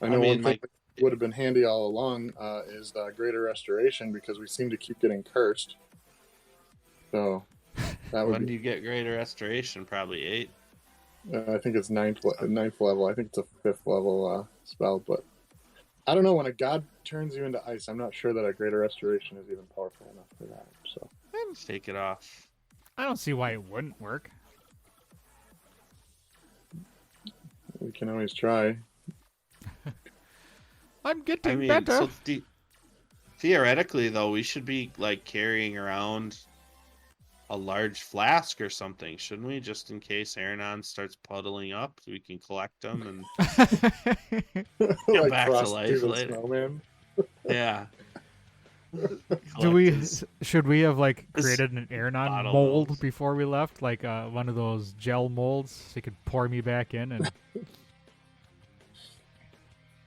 I know mean, one thing that would have been handy all along is Greater Restoration, because we seem to keep getting cursed. So that would When do be, you get Greater Restoration? Probably 8. I think it's 9th level. I think it's a 5th level spell, but I don't know, when a god turns you into ice, I'm not sure that a Greater Restoration is even powerful enough for that. So Take it off. I don't see why it wouldn't work. we can always try. I'm getting I mean, better. so theoretically, though, we should be like carrying around a large flask or something, shouldn't we? Just in case Aranon starts puddling up, we can collect them and Like back to Frosty life the later. Snowman. yeah. Do we? Collect Should we have like his created an Aranon bottle mold molds. before we left, like one of those gel molds, so you could pour me back in? And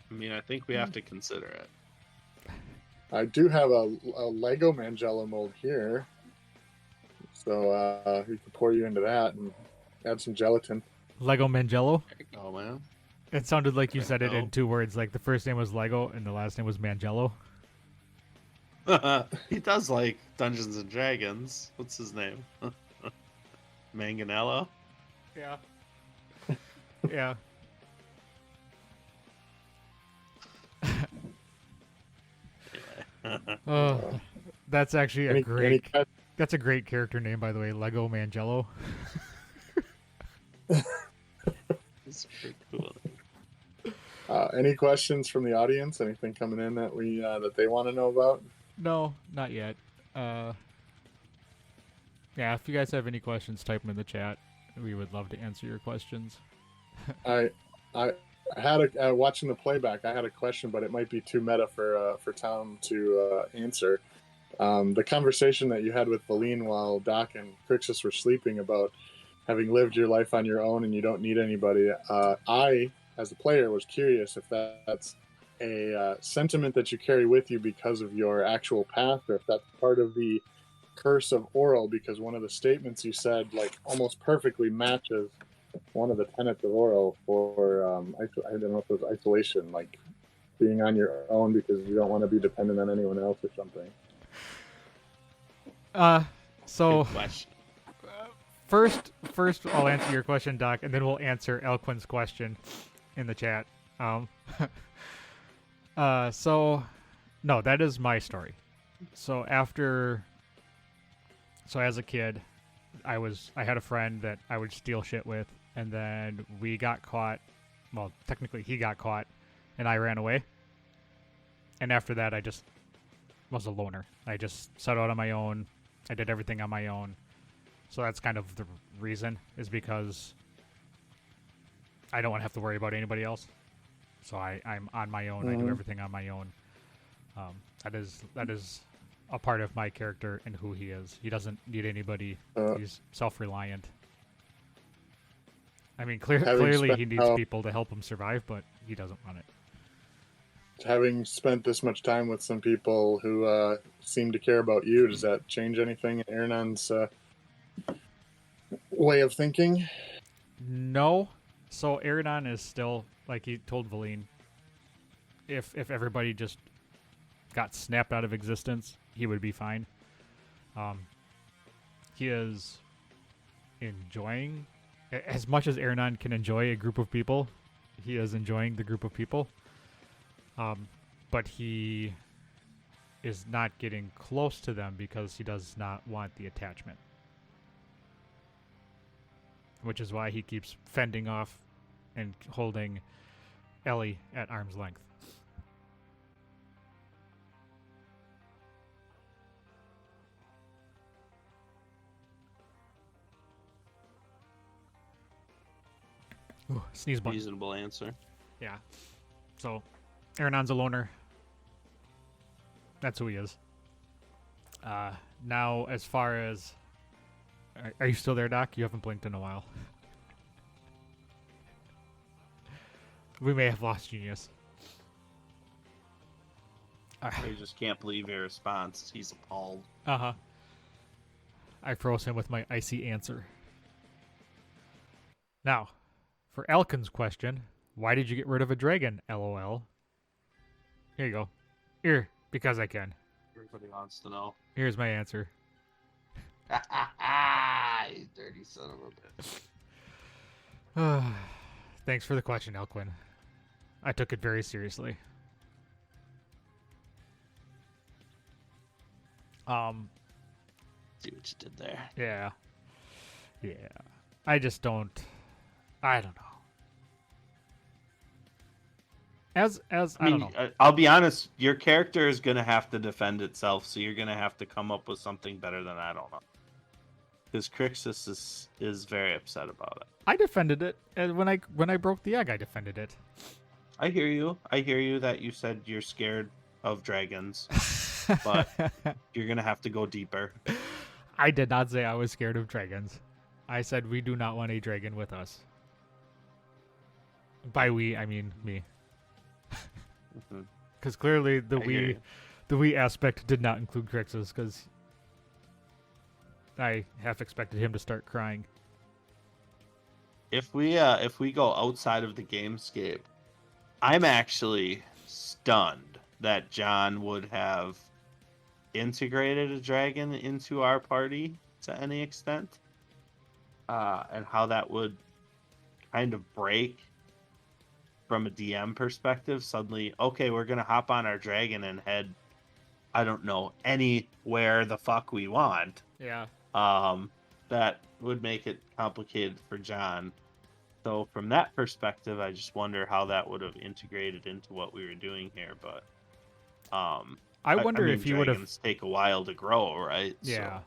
I mean, I think we have to consider it. I do have a Lego Mangello mold here, so we could pour you into that and add some gelatin. Lego Mangello. There you go, man. It sounded like you There said you it go. in 2 words. Like the first name was Lego and the last name was Mangello. He does like Dungeons and Dragons. What's his name? Manganello? Yeah. Yeah. Oh, that's actually a Any great. que- That's a great character name, by the way. Lego Mangello. It's pretty cool. any questions from the audience? Anything coming in that we that they want to know about? No, not yet. Yeah, if you guys have any questions, type them in the chat. We would love to answer your questions. I had a watching the playback. I had a question, but it might be too meta for Tom to answer. The conversation that you had with Valine while Doc and Crixus were sleeping about having lived your life on your own and you don't need anybody. I, as a player, was curious if that's a sentiment that you carry with you because of your actual past, or if that's part of the curse of Oral, because one of the statements you said like almost perfectly matches one of the tenets of Oral for I don't know if it was isolation, like being on your own because you don't want to be dependent on anyone else or something. So Good question. first I'll answer your question, Doc, and then we'll answer Elquin's question in the chat. So no, that is my story. So as a kid, I had a friend that I would steal shit with, and then we got caught. Well, technically he got caught, and I ran away. And after that, I just was a loner. I just set out on my own. I did everything on my own. So that's kind of the reason, is because I don't want to have to worry about anybody else. So I'm on my own. I do everything on my own. That is a part of my character and who he is. He doesn't need anybody. He's self-reliant. I mean, clearly he needs people to help him survive, but he doesn't want it. Having spent this much time with some people who seem to care about you, does that change anything in Aranon's way of thinking? No. So Aranon is still, like he told Valine, if everybody just got snapped out of existence, he would be fine. He is enjoying, as much as Aranon can enjoy a group of people, he is enjoying the group of people. But he is not getting close to them because he does not want the attachment. Which is why he keeps fending off and holding Ellie at arm's length. Ooh, sneeze button. Reasonable answer. Yeah. So, Aranon's a loner. That's who he is. Now, as far as... Are you still there, Doc? You haven't blinked in a while. We may have lost Genius. I just can't believe your response. He's appalled. Uh-huh. I froze him with my icy answer. Now, for Elkin's question, why did you get rid of a dragon, LOL? Here you go. Here, because I can. Everybody wants to know. Here's my answer. You dirty son of a bitch. Thanks for the question, Elquin. I took it very seriously. See what you did there. Yeah. I just don't. I don't know. I don't know. I'll be honest. Your character is gonna have to defend itself, so you're gonna have to come up with something better than I don't know. Because Crixus is very upset about it. I defended it, and when I broke the egg, I defended it. I hear you. I hear you that you said you're scared of dragons. but you're gonna have to go deeper. I did not say I was scared of dragons. I said we do not want a dragon with us. By we, I mean me. Mhm. Because clearly I hear you. the we aspect did not include Crixus, because I half expected him to start crying. If we go outside of the gamescape, I'm actually stunned that John would have integrated a dragon into our party to any extent, and how that would kind of break from a DM perspective. Suddenly, okay, we're gonna hop on our dragon and head, I don't know, anywhere the fuck we want. Yeah. That would make it complicated for John. So from that perspective, I just wonder how that would have integrated into what we were doing here. But I wonder mean, if he would have. dragons take a while to grow, right? Yeah. So,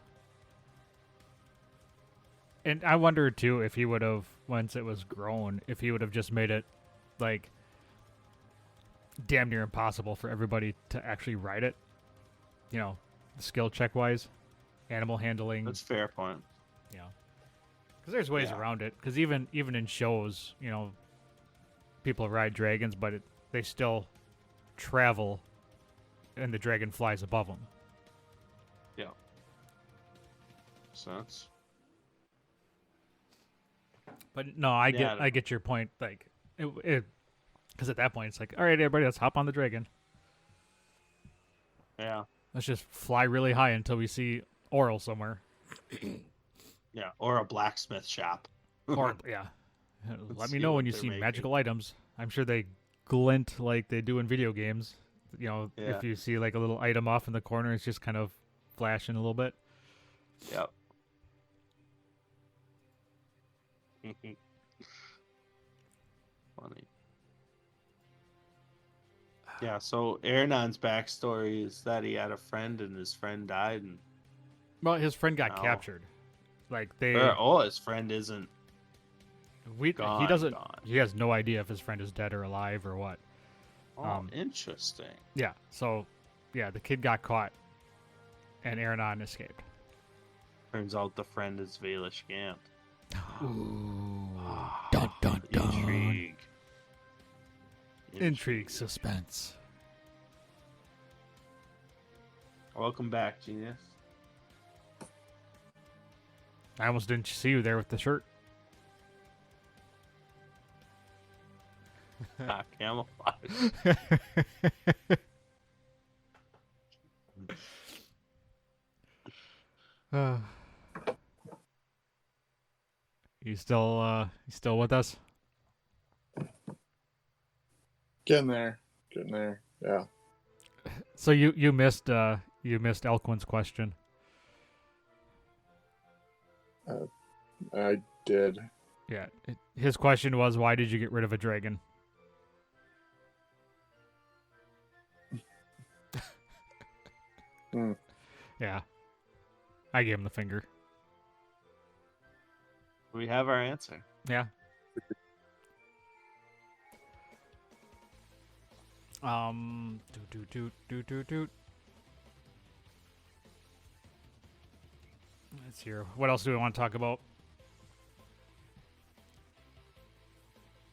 And I wonder too if he would have, once it was grown, if he would have just made it like damn near impossible for everybody to actually ride it. You know, skill check wise, animal handling. that's a fair point. You know, because there's ways Yeah. around it. Because even in shows, you know, people ride dragons, but they still travel, and the dragon flies above them. Sense. But no, I Yeah, get your point. Like, because at that point it's like, all right, everybody, let's hop on the dragon. Yeah. Let's just fly really high until we see Oral somewhere. Yeah. Or a blacksmith shop. Or yeah, let me see know what when you they're see making. magical items. I'm sure they glint like they do in video games. You know, Yeah. if you see like a little item off in the corner, it's just kind of flashing a little bit. Yep. Funny. Yeah, so Aaronon's backstory is that he had a friend and his friend died, and Well, his friend got No. captured. Like they, his friend isn't. he gone, doesn't. gone. He has no idea if his friend is dead or alive or what. Oh, interesting. Yeah. So, yeah, the kid got caught, and Aranon escaped. Turns out the friend is Valish Gant. Dun dun dun. Intrigue. Intrigue, suspense. Welcome back, genius. I almost didn't see you there with the shirt. Camouflage. You still with us? Getting there. Yeah. So you missed Elquin's question. I did. Yeah, his question was, why did you get rid of a dragon? Hmm. Yeah, I gave him the finger. We have our answer. Yeah. Do. Let's hear. What else do we want to talk about?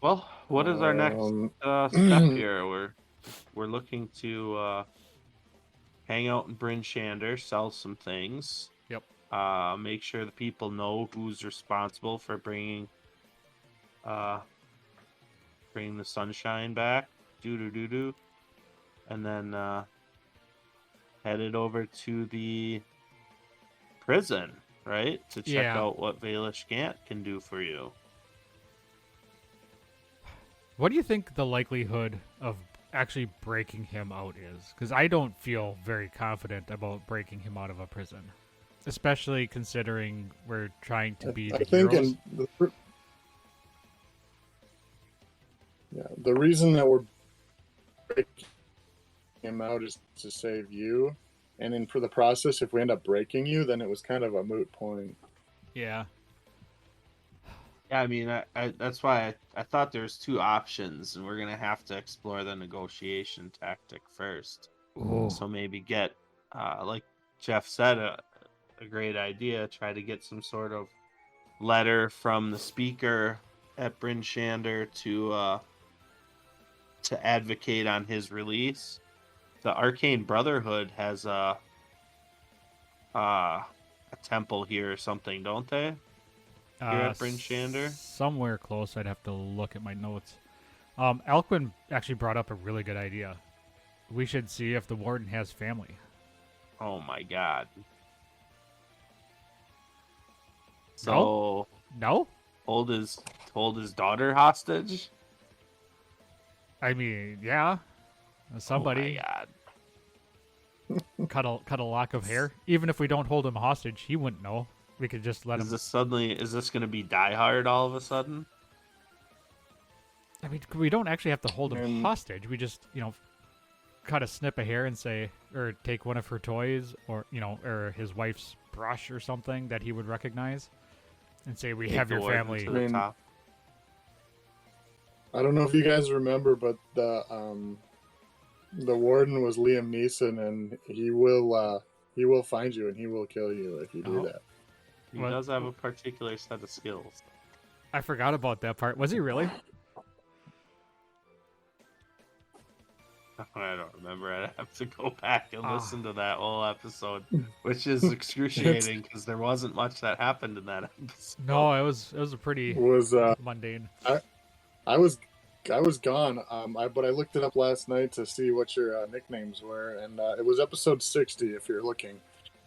Well, what is our next step here? We're looking to hang out in Bryn Shander, sell some things. Yep. Make sure the people know who's responsible for bringing the sunshine back. Do. And then headed over to the prison, right? To check Yeah. out what Valish Gant can do for you. What do you think the likelihood of actually breaking him out is? Because I don't feel very confident about breaking him out of a prison, especially considering we're trying to be I the think heroes. the reason that we're breaking him out is to save you, and then for the process, if we end up breaking you, then it was kind of a moot point. Yeah. Yeah, I mean, I that's why I thought there's two options, and we're gonna have to explore the negotiation tactic first. Ooh. So maybe get like Jeff said, a great idea. Try to get some sort of letter from the speaker at Bryn Shander to advocate on his release. The Arcane Brotherhood has a temple here or something, don't they? Here at Bryn Shander? Somewhere close. I'd have to look at my notes. Alquin actually brought up a really good idea. We should see if the warden has family. Oh my god. So No? hold his daughter hostage? I mean, yeah. Somebody Oh my god. cut a lock of hair. Even if we don't hold him hostage, he wouldn't know. We could just let him. Is this gonna be Die Hard all of a sudden? I mean, we don't actually have to hold him And- hostage. We just, cut a snip of hair and say, or take one of her toys, or or his wife's brush or something that he would recognize, and say, "We Take have the your warden family." to the I mean, top. I don't know if you guys remember, but the warden was Liam Neeson, and he will find you and he will kill you if you do Oh. that. He What- does have a particular set of skills. I forgot about that part. Was he really? I don't remember. I'd have to go back and Ah. listen to that whole episode, which is excruciating because there wasn't much that happened in that episode. No, it was a pretty Was mundane. I was gone, but I looked it up last night to see what your nicknames were, and it was episode 60. If you're looking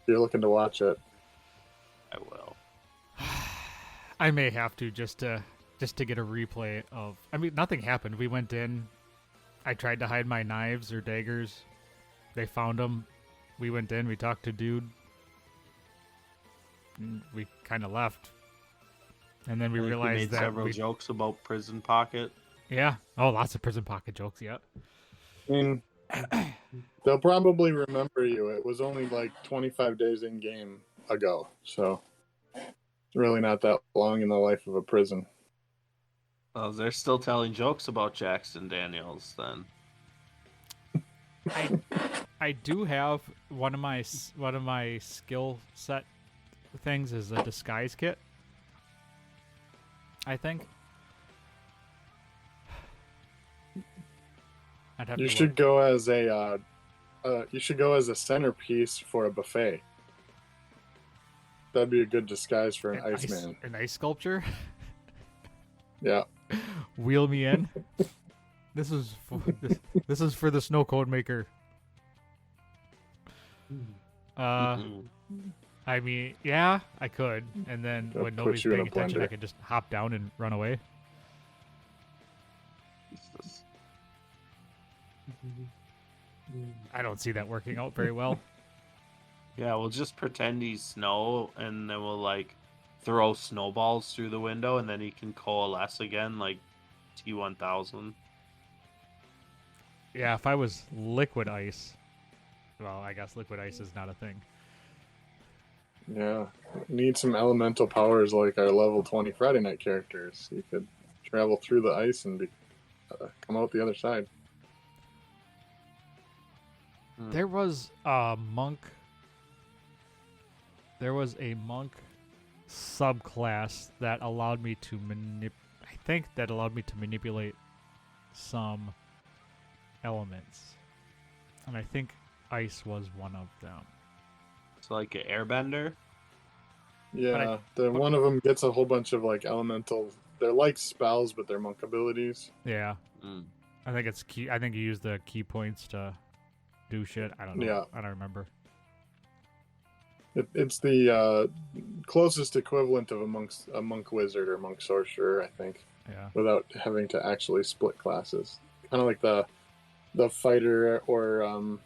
to watch it. I will. I may have to just to get a replay of. I mean, nothing happened. We went in. I tried to hide my knives or daggers. They found them. We went in. We talked to dude. And we kind of left. And then we I think realized made that several jokes about Prison Pocket. yeah. Oh, lots of prison pocket jokes. Yep. I mean, they'll probably remember you. It was only like 25 days in game ago, so it's really not that long in the life of a prison. Oh, they're still telling jokes about Jackson Daniels then. I do have one of my skill set things is a disguise kit. I think. I'd have You to should look. go as a centerpiece for a buffet. That'd be a good disguise for an Iceman. An ice sculpture. Yeah. Wheel me in. This is for the snow cone maker. Mhm. I mean, yeah, I could, and then I'll when put nobody's you in paying a attention, I blender. could just hop down and run away. Jesus. I don't see that working out very well. Yeah, we'll just pretend he's snow, and then we'll like throw snowballs through the window, and then he can coalesce again, like T1000. Yeah, if I was liquid ice, well, I guess liquid ice is not a thing. Yeah. Need some elemental powers like our level 20 Friday Night characters. You could travel through the ice and come out the other side. There was a monk. There was a monk subclass that allowed me to manipulate some elements, and I think ice was one of them. It's like an airbender. Yeah, one of them gets a whole bunch of like elemental. They're like spells, but they're monk abilities. Yeah, Mm. I think it's key. I think you use the key points to do shit. I don't know. Yeah. I don't remember. It's the closest equivalent of a monk wizard or monk sorcerer, I think, Yeah. without having to actually split classes. Kind of like the fighter or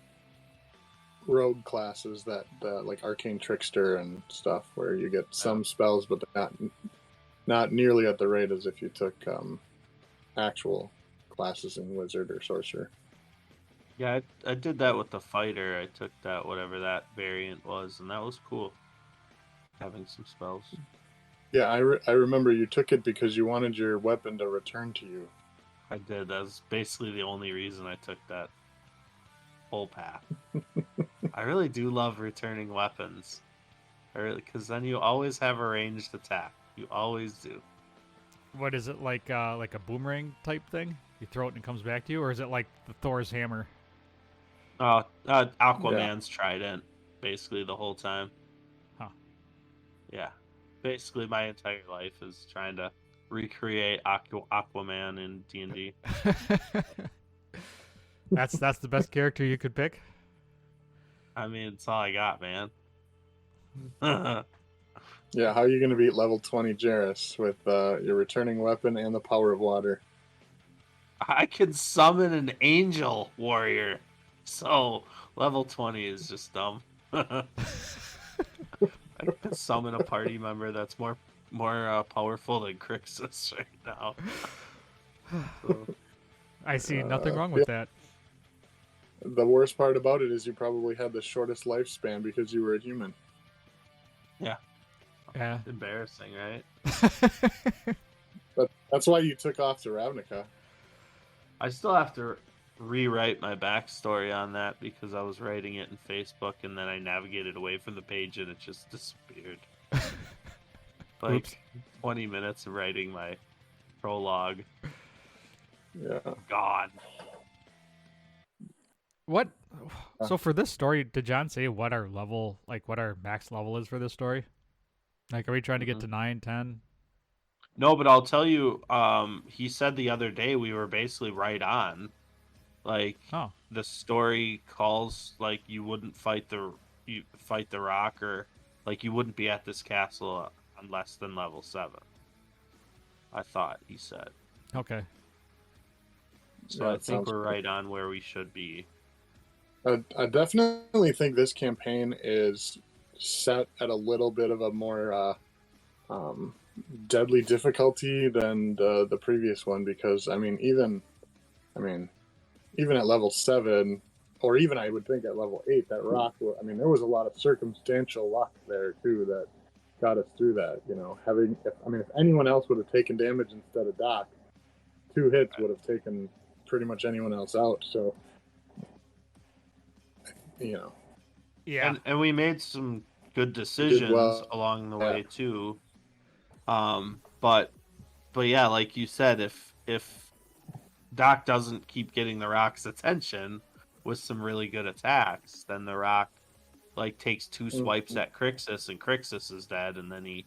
rogue classes that like arcane trickster and stuff, where you get some spells, but they're not nearly at the rate as if you took actual classes in wizard or sorcerer. Yeah, I did that with the fighter. I took that, whatever that variant was, and that was cool. Having some spells. Yeah, I remember you took it because you wanted your weapon to return to you. I did. That was basically the only reason I took that whole path. I really do love returning weapons. Because then you always have a ranged attack. You always do. What is it like a boomerang type thing? You throw it and it comes back to you, or is it like the Thor's hammer? Aquaman's trident, basically the whole time. Huh. Yeah. Basically, my entire life is trying to recreate Aquaman in D&D. That's the best character you could pick. I mean, it's all I got, man. Yeah, how are you going to beat level 20 Jarrus with your returning weapon and the power of water? I can summon an angel warrior, so level 20 is just dumb. I can summon a party member that's more powerful than Crixus right now. So, I see nothing wrong with that. The worst part about it is you probably had the shortest lifespan because you were a human. Yeah. embarrassing, right? That's why you took off to Ravnica. I still have to rewrite my backstory on that because I was writing it in Facebook and then I navigated away from the page and it just disappeared. Like Oops. 20 minutes of writing my prologue. Yeah. Gone. What? So for this story, did John say what our level, like what our max level is for this story? Like, are we trying to get to 9, 10? No, but I'll tell you, he said the other day we were basically right on. Like, Oh, the story calls like you wouldn't fight the rock, or like you wouldn't be at this castle on less than level 7. I thought he said. okay. So Yeah, I it think sounds we're right on where we should be. I definitely think this campaign is set at a little bit of a more deadly difficulty than the previous one, because even at level 7, or even I would think at level 8, that rock, there was a lot of circumstantial luck there too that got us through that. If anyone else would have taken damage instead of Doc, 2 hits would have taken pretty much anyone else out. So Yeah. And we made some good decisions along the Yeah. way too. But yeah, like you said, if Doc doesn't keep getting the Rock's attention with some really good attacks, then the Rock like takes 2 swipes at Crixus and Crixus is dead, and then he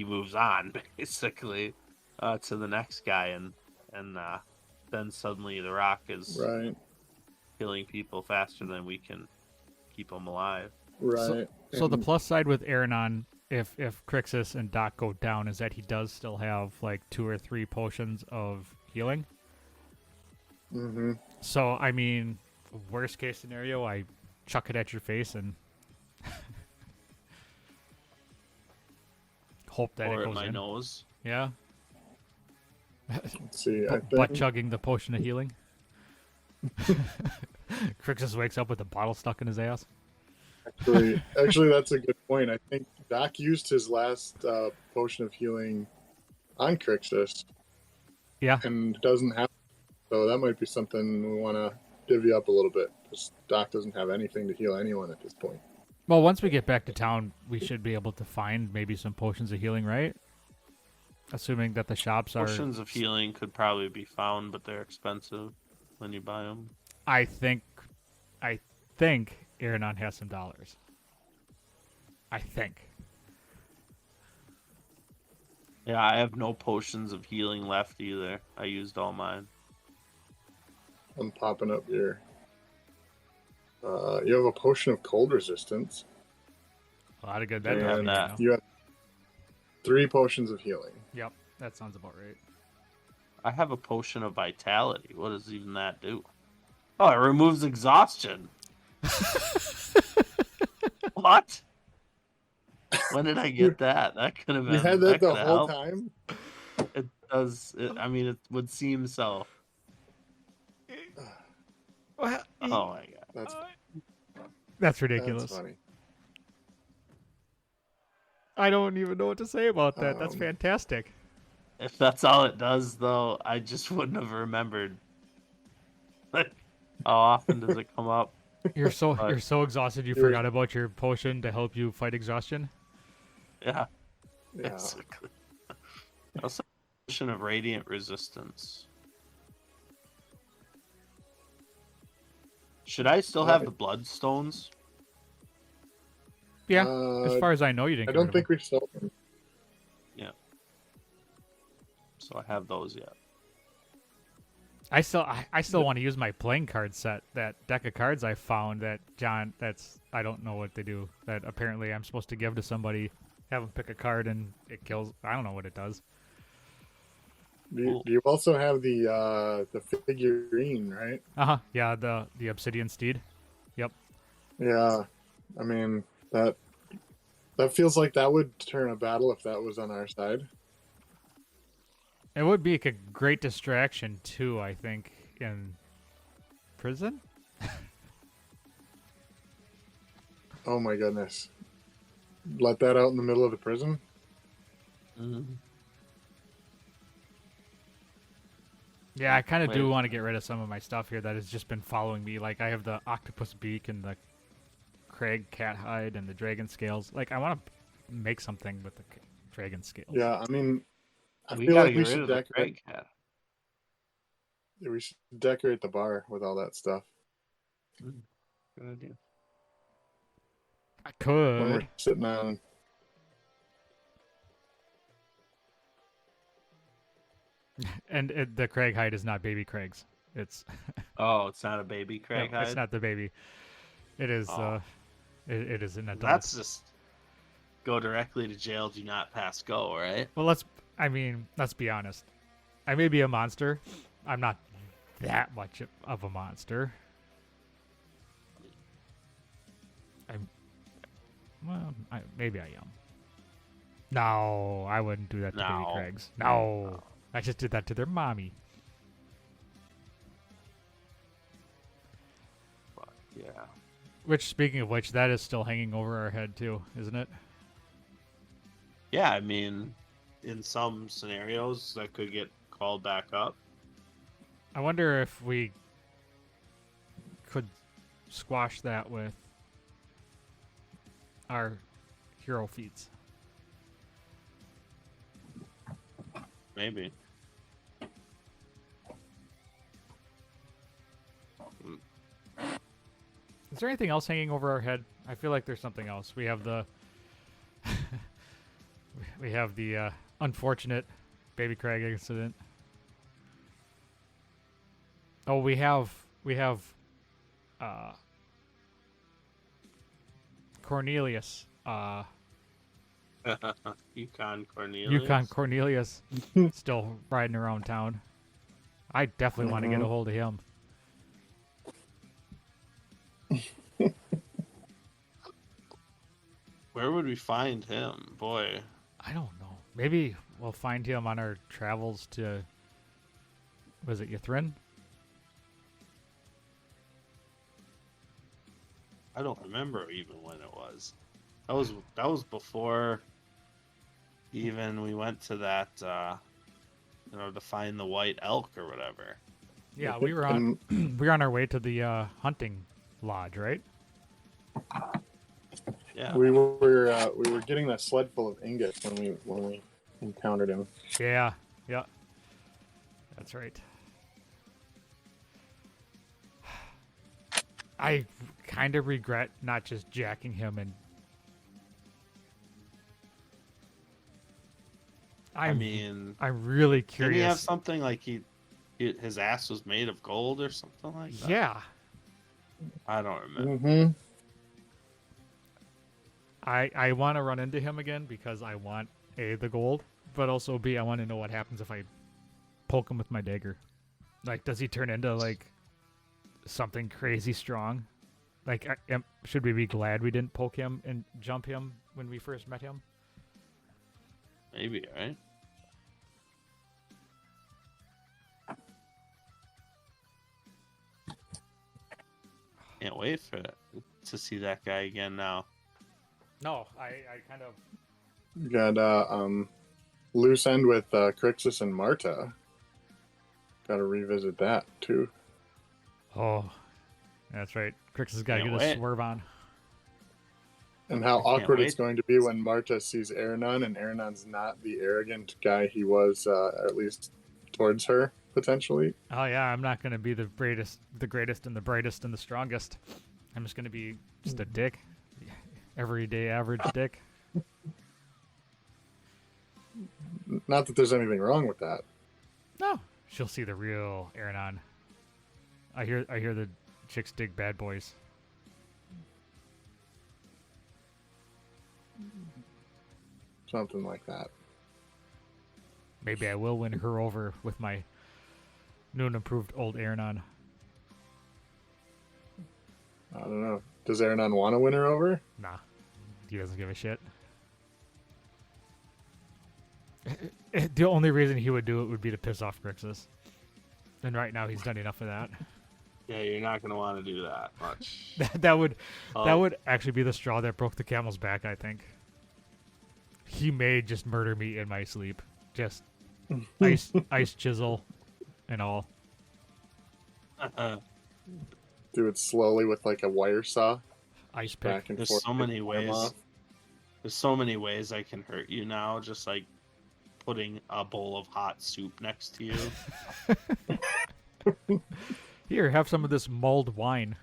moves on basically to the next guy, and then suddenly the Rock is right. killing people faster than we can keep them alive. Right. So the plus side with Aranon, if Crixus and Doc go down, is that he does still have like 2 or 3 potions of healing. Mm-hmm. So worst case scenario, I chuck it at your face and hope that Or it at goes my in. nose. Yeah. Let's see. I think Butt chugging the potion of healing. Crixus wakes up with a bottle stuck in his ass. actually, that's a good point. I think Doc used his last potion of healing on Crixus. Yeah. And doesn't have. So that might be something we want to divvy up a little bit, because Doc doesn't have anything to heal anyone at this point. Well, once we get back to town, we should be able to find maybe some potions of healing, right? Assuming that the shops are... Potions of healing could probably be found, but they're expensive when you buy them. I think Aranon has some dollars. I think. Yeah, I have no potions of healing left either. I used all mine. I'm popping up here. You have a potion of cold resistance. A lot of good that And does. have that. Know. you have 3 potions of healing. Yep, that sounds about right. I have a potion of vitality. What does even that do? Oh, it removes exhaustion. What? When did I get that? That could have been. You had that the could have whole helped. time? It does. It would seem so. Well, Oh my god. that's ridiculous. That's funny. I don't even know what to say about that. That's Um, fantastic. If that's all it does, though, I just wouldn't have remembered. Like, how often does it come up? You're But- so exhausted you You're- forgot about your potion to help you fight exhaustion. Yeah, Yeah. basically. Also, potion of radiant resistance. Should I still have the bloodstones? Yeah, Uh, as far as I know, you didn't. I get don't rid of think we sold them. So I have those yet. I still want to use my playing card set, that deck of cards I found that John. That's I don't know what they do. That apparently I'm supposed to give to somebody, have them pick a card and it kills. I don't know what it does. Do you also have the figurine, right? Yeah, the Obsidian Steed. Yeah. I mean that feels like that would turn a battle if that was on our side. It would be a great distraction too. I think in prison. Oh my goodness. Let that out in the middle of the prison? Mm-hmm. Yeah, I kind of do Wait. want to get rid of some of my stuff here that has just been following me. Like I have the octopus beak and the Craig cat hide and the dragon scales. Like I want to make something with the dragon scales. Yeah, I mean I We feel gotta like we get rid should of the decorate Craig cat. we should decorate the bar with all that stuff. Good idea. I When we're could. sitting on And the Craig hide is not baby Craig's. It's Oh, it's not a baby Craig no, hide? it's not the baby. It is. Oh. It is an adult. That's just go directly to jail, do not pass go, right? Well, let's be honest. I may be a monster. I'm not that much of a monster. Maybe I am. No, I wouldn't do that to baby No. Craigs. No, I just did that to their mommy. But yeah. Which, speaking of which, that is still hanging over our head too, isn't it? Yeah, I mean, in some scenarios that could get called back up. I wonder if we could squash that with our hero feats. Maybe. Is there anything else hanging over our head? I feel like there's something else. We have the unfortunate baby Craig incident. Oh, we have Cornelius. Yukon Cornelius. Yukon Cornelius still riding around town. I definitely want to get a hold of him. Where would we find him? Boy. I don't know. Maybe we'll find him on our travels to. Was it Ythrin? I don't remember even when it was. That was before even we went to that to find the white elk or whatever. Yeah, we were on we were on our way to the hunting lodge, right? Yeah. we were getting that sled full of ingots when we encountered him. Yeah. That's right. I kind of regret not just jacking him and I mean, I'm really didn't curious. he have something like his ass was made of gold or something like that? Yeah. I don't remember. Mm-hmm. I want to run into him again because I want A, the gold, but also B, I want to know what happens if I poke him with my dagger. Like, does he turn into, like, something crazy strong? Like, should we be glad we didn't poke him and jump him when we first met him? Maybe, right? Can't wait to see that guy again now. No, I kind of... We got loose end with Crixus and Marta. Got to revisit that too. Oh, that's right. Crix has got to Can't get a wait. swerve on. And how I can't awkward it's wait. going to be when Marta sees Aranon, and Aranon's not the arrogant guy he was, at least towards her, potentially. Oh yeah, I'm not gonna be the greatest, and the brightest, and the strongest. I'm just gonna be just a dick, everyday average dick. Not that there's anything wrong with that. No, she'll see the real Aranon. I hear the chicks dig bad boys. Something like that. Maybe I will win her over with my new and improved old Aranon. I don't know. Does Aranon want to win her over? Nah, he doesn't give a shit. The only reason he would do it would be to piss off Grixis. And right now he's done enough of that. Yeah, you're not gonna want to do that much. that would Oh, actually be the straw that broke the camel's back, I think. He may just murder me in my sleep. Just ice chisel and all. Do it slowly with like a wire saw, Ice pick. back and There's forth. so many get them ways. off. There's so many ways I can hurt you now. Just like putting a bowl of hot soup next to you. Here, have some of this mulled wine.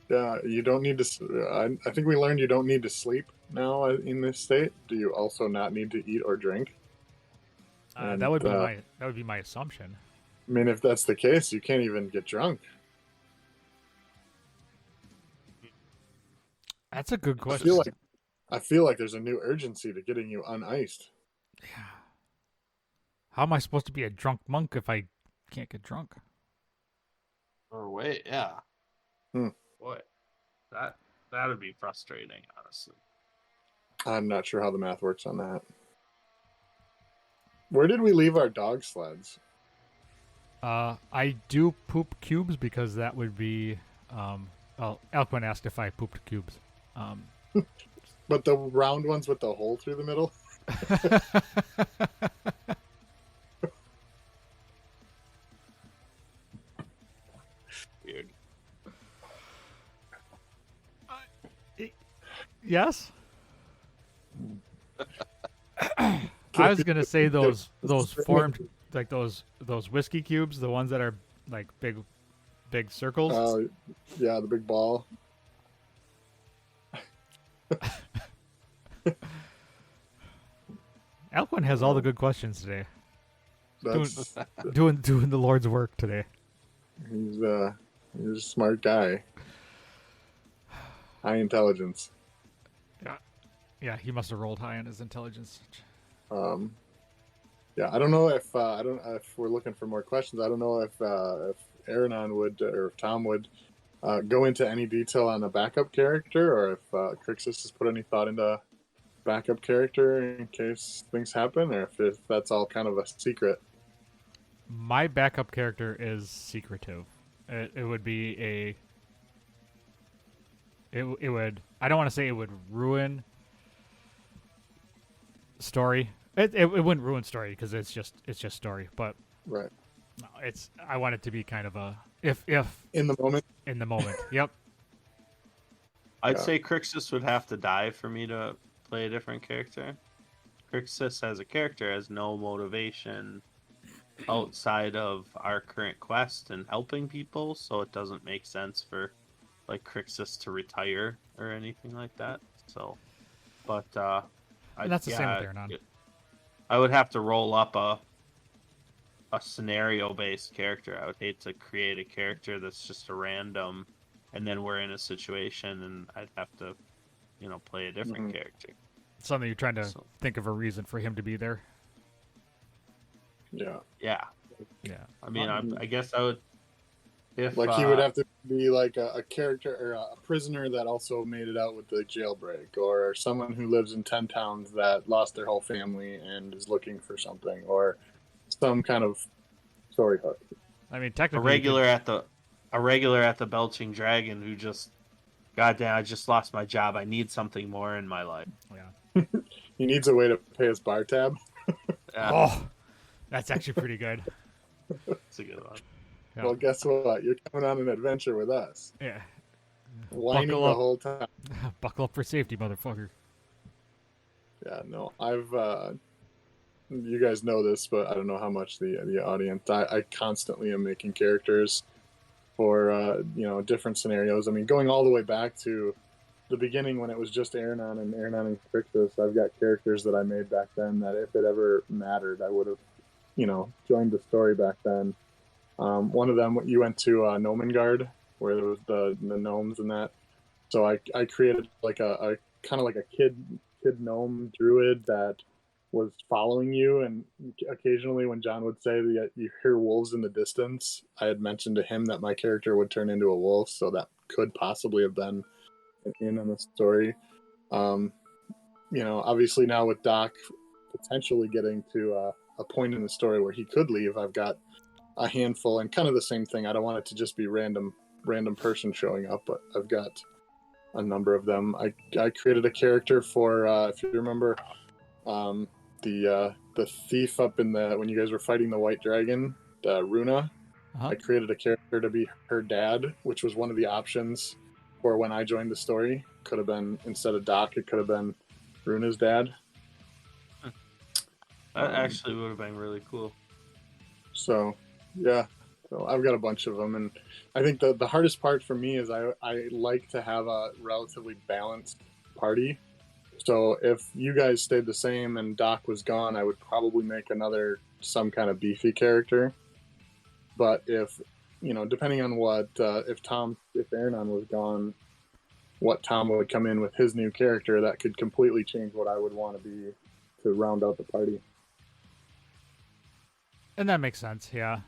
Yeah, you don't need to. I think we learned you don't need to sleep now in this state. Do you also not need to eat or drink? And, that would be my assumption. I mean, if that's the case, you can't even get drunk. That's a good I question. feel like there's a new urgency to getting you uniced. Yeah. How am I supposed to be a drunk monk if I can't get drunk? Or wait, yeah. Hmm. Boy, that would be frustrating, honestly. I'm not sure how the math works on that. Where did we leave our dog sleds? I do poop cubes because that would be. Well, Elquin asked if I pooped cubes. But the round ones with the hole through the middle? Weird. Yes. I was gonna say those formed like those whiskey cubes, the ones that are like big circles. Oh, yeah, the big ball. Elquin has all the good questions today. That's Doing the Lord's work today. he's a smart guy. High intelligence. Yeah, he must have rolled high on his intelligence. Yeah, I don't know if if we're looking for more questions. I don't know if Aranon would or if Tom would go into any detail on a backup character, or if Crixus has put any thought into backup character in case things happen, or if that's all kind of a secret. My backup character is secretive. It would be a. It would. I don't want to say it would ruin story. It wouldn't ruin story because it's just story. But Right. no, it's. I want it to be kind of a if In the moment. in the moment. Yep. I'd Yeah. say Crixus would have to die for me to play a different character. Crixus as a character has no motivation outside of our current quest and helping people, so it doesn't make sense for like Crixus to retire or anything like that. So, but And that's the same with Aranon. I would have to roll up a scenario based character. I would hate to create a character that's just a random, and then we're in a situation and I'd have to, play a different Mhm. character. Something you're trying to So- think of a reason for him to be there. Yeah. Yeah, Yeah. I mean, I guess I would. If Like he would have to be like a character or a prisoner that also made it out with the jailbreak, or someone who lives in 10 towns that lost their whole family and is looking for something, or some kind of story hook. I mean, a technically, regular at the Belching Dragon who just, goddamn, I just lost my job. I need something more in my life. Yeah. He needs a way to pay his bar tab. Yeah. Oh, that's actually pretty good. That's a good one. Yeah. Well, guess what? You're coming on an adventure with us. Yeah. Whining Buckle the up. whole time. Buckle up for safety, motherfucker. Yeah, no, I've you guys know this, but I don't know how much the audience. I constantly am making characters for different scenarios. I mean, going all the way back to the beginning when it was just Aranon and Crixus, I've got characters that I made back then that if it ever mattered, I would have, joined the story back then. One of them, you went to Gnomengard, where there was the gnomes and that. So I created like a kind of like a kid gnome druid that was following you, and occasionally when John would say that you hear wolves in the distance, I had mentioned to him that my character would turn into a wolf, so that could possibly have been in on the story. Obviously now with Doc potentially getting to a point in the story where he could leave, I've got a handful, and kind of the same thing. I don't want it to just be random person showing up, but I've got a number of them. I created a character for if you remember the thief up in the when you guys were fighting the white dragon, Runa. Uh-huh. I created a character to be her dad, which was one of the options for when I joined the story. Could have been, instead of Doc, it could have been Runa's dad. That actually would have been really cool. So, yeah. So I've got a bunch of them, and I think the hardest part for me is I like to have a relatively balanced party. So if you guys stayed the same and Doc was gone, I would probably make some kind of beefy character. But if, depending on what, if Aranon was gone, what Tom would come in with his new character, that could completely change what I would want to be to round out the party. And that makes sense, yeah.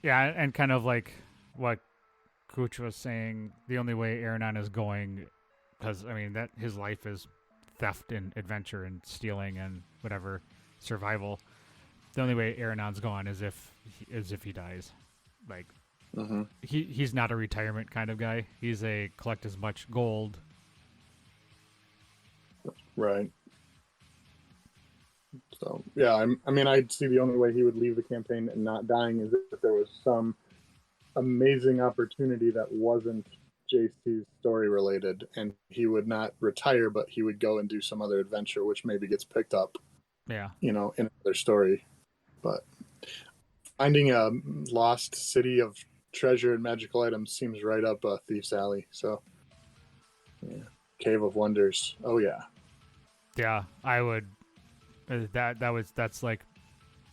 Yeah, and kind of like what Cooch was saying, the only way Aranon is going, because, I mean, that his life is theft and adventure and stealing and whatever, survival. The only way Aranon's gone is if he dies. Like, he's not a retirement kind of guy. He's a collect as much gold. Right. So, yeah, I'd see the only way he would leave the campaign and not dying is if there was some amazing opportunity that wasn't JC's story related, and he would not retire, but he would go and do some other adventure, which maybe gets picked up, Yeah. in another story. But finding a lost city of treasure and magical items seems right up Thief's alley. So, yeah. Cave of Wonders. Oh, yeah. Yeah, I would. That's like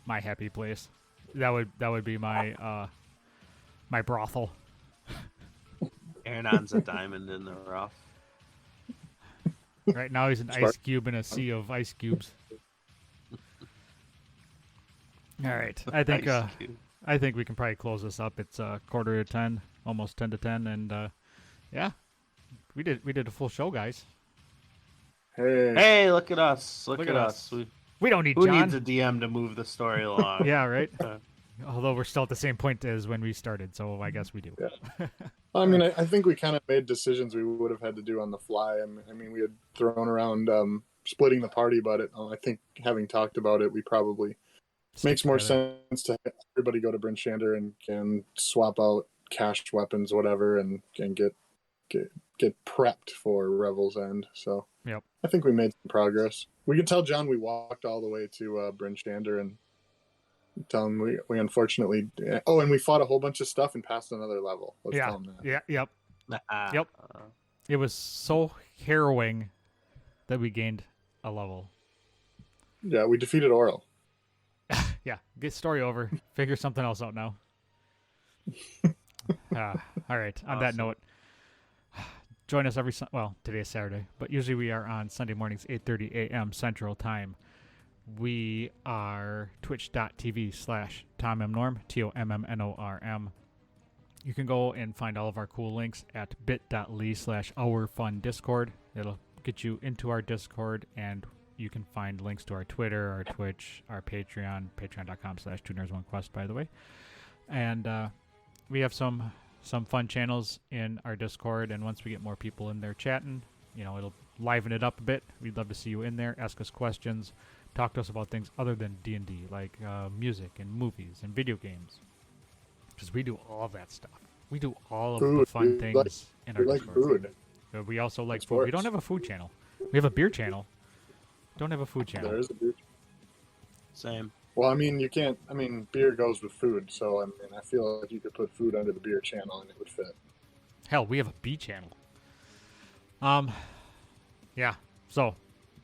my happy place. That would be my my brothel. Aranon's a diamond in the rough. Right now he's an ice cube in a sea of ice cubes. All right, I think we can probably close this up. It's 9:45, almost 10:10, and yeah, we did a full show, guys. Hey, look at us! Look at us! We don't need Who John. needs a DM to move the story along? Yeah, right. Although we're still at the same point as when we started, so I guess we do. Yeah. I think we kind of made decisions we would have had to do on the fly. I mean, we had thrown around splitting the party, but I think having talked about it, we probably makes more sense to have everybody go to Bryn Shander and can swap out cached weapons, whatever, and get prepped for Revel's End. So yep. I think we made some progress. We can tell John we walked all the way to Bryn Shander and tell him we unfortunately. Oh, and we fought a whole bunch of stuff and passed another level. Let's tell him that. Yeah. Yep. Yep. It was so harrowing that we gained a level. Yeah, we defeated Oral. Yeah, get story over. Figure something else out now. All right. On that note, join us today is Saturday, but usually we are on Sunday mornings, 8:30 a.m. Central Time. We are twitch.tv/TomMNorm, TOMMNORM. You can go and find all of our cool links at bit.ly/OurFunDiscord. It'll get you into our Discord, and you can find links to our Twitter, our Twitch, our Patreon, patreon.com/2nerds1quest, by the way. And we have some fun channels in our Discord, and once we get more people in there chatting, it'll liven it up a bit. We'd love to see you in there. Ask us questions. Talk to us about things other than D&D, like music and movies and video games. because we do all that stuff. We do all of the Food. fun We things like- in our We like Discord. food. We also like Of food. We don't course. have a food channel. We have a beer channel. Don't have a food channel. There is a beer. Same. Well, I mean, you can't. I mean, beer goes with food, so I mean, I feel like you could put food under the beer channel and it would fit. Hell, we have a B channel. Yeah. So,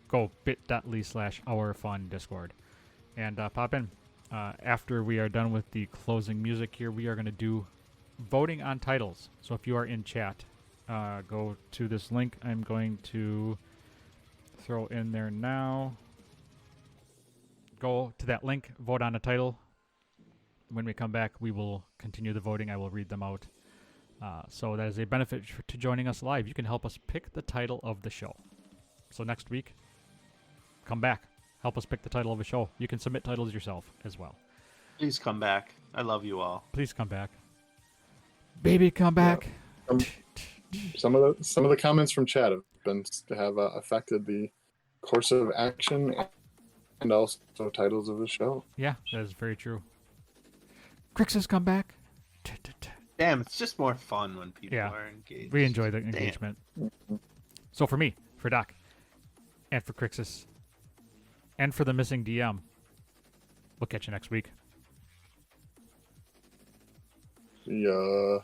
go bit.ly/OurFunDiscord Discord and pop in. After we are done with the closing music here, we are going to do voting on titles. So if you are in chat, go to this link. I'm going to throw in there now. Go to that link, vote on a title. When we come back, we will continue the voting. I will read them out. So that is a benefit to joining us live. You can help us pick the title of the show. So next week, come back. Help us pick the title of a show. You can submit titles yourself as well. Please come back. I love you all. Please come back. Baby, come back. Some of the comments from chat have affected the course of action and also titles of the show. Yeah, that is very true. Crix has come back. Damn, it's just more fun when people Yeah. are engaged. We enjoy the engagement. So for me, for Doc, and for Crixus, and for the missing DM, we'll catch you next week. Yeah.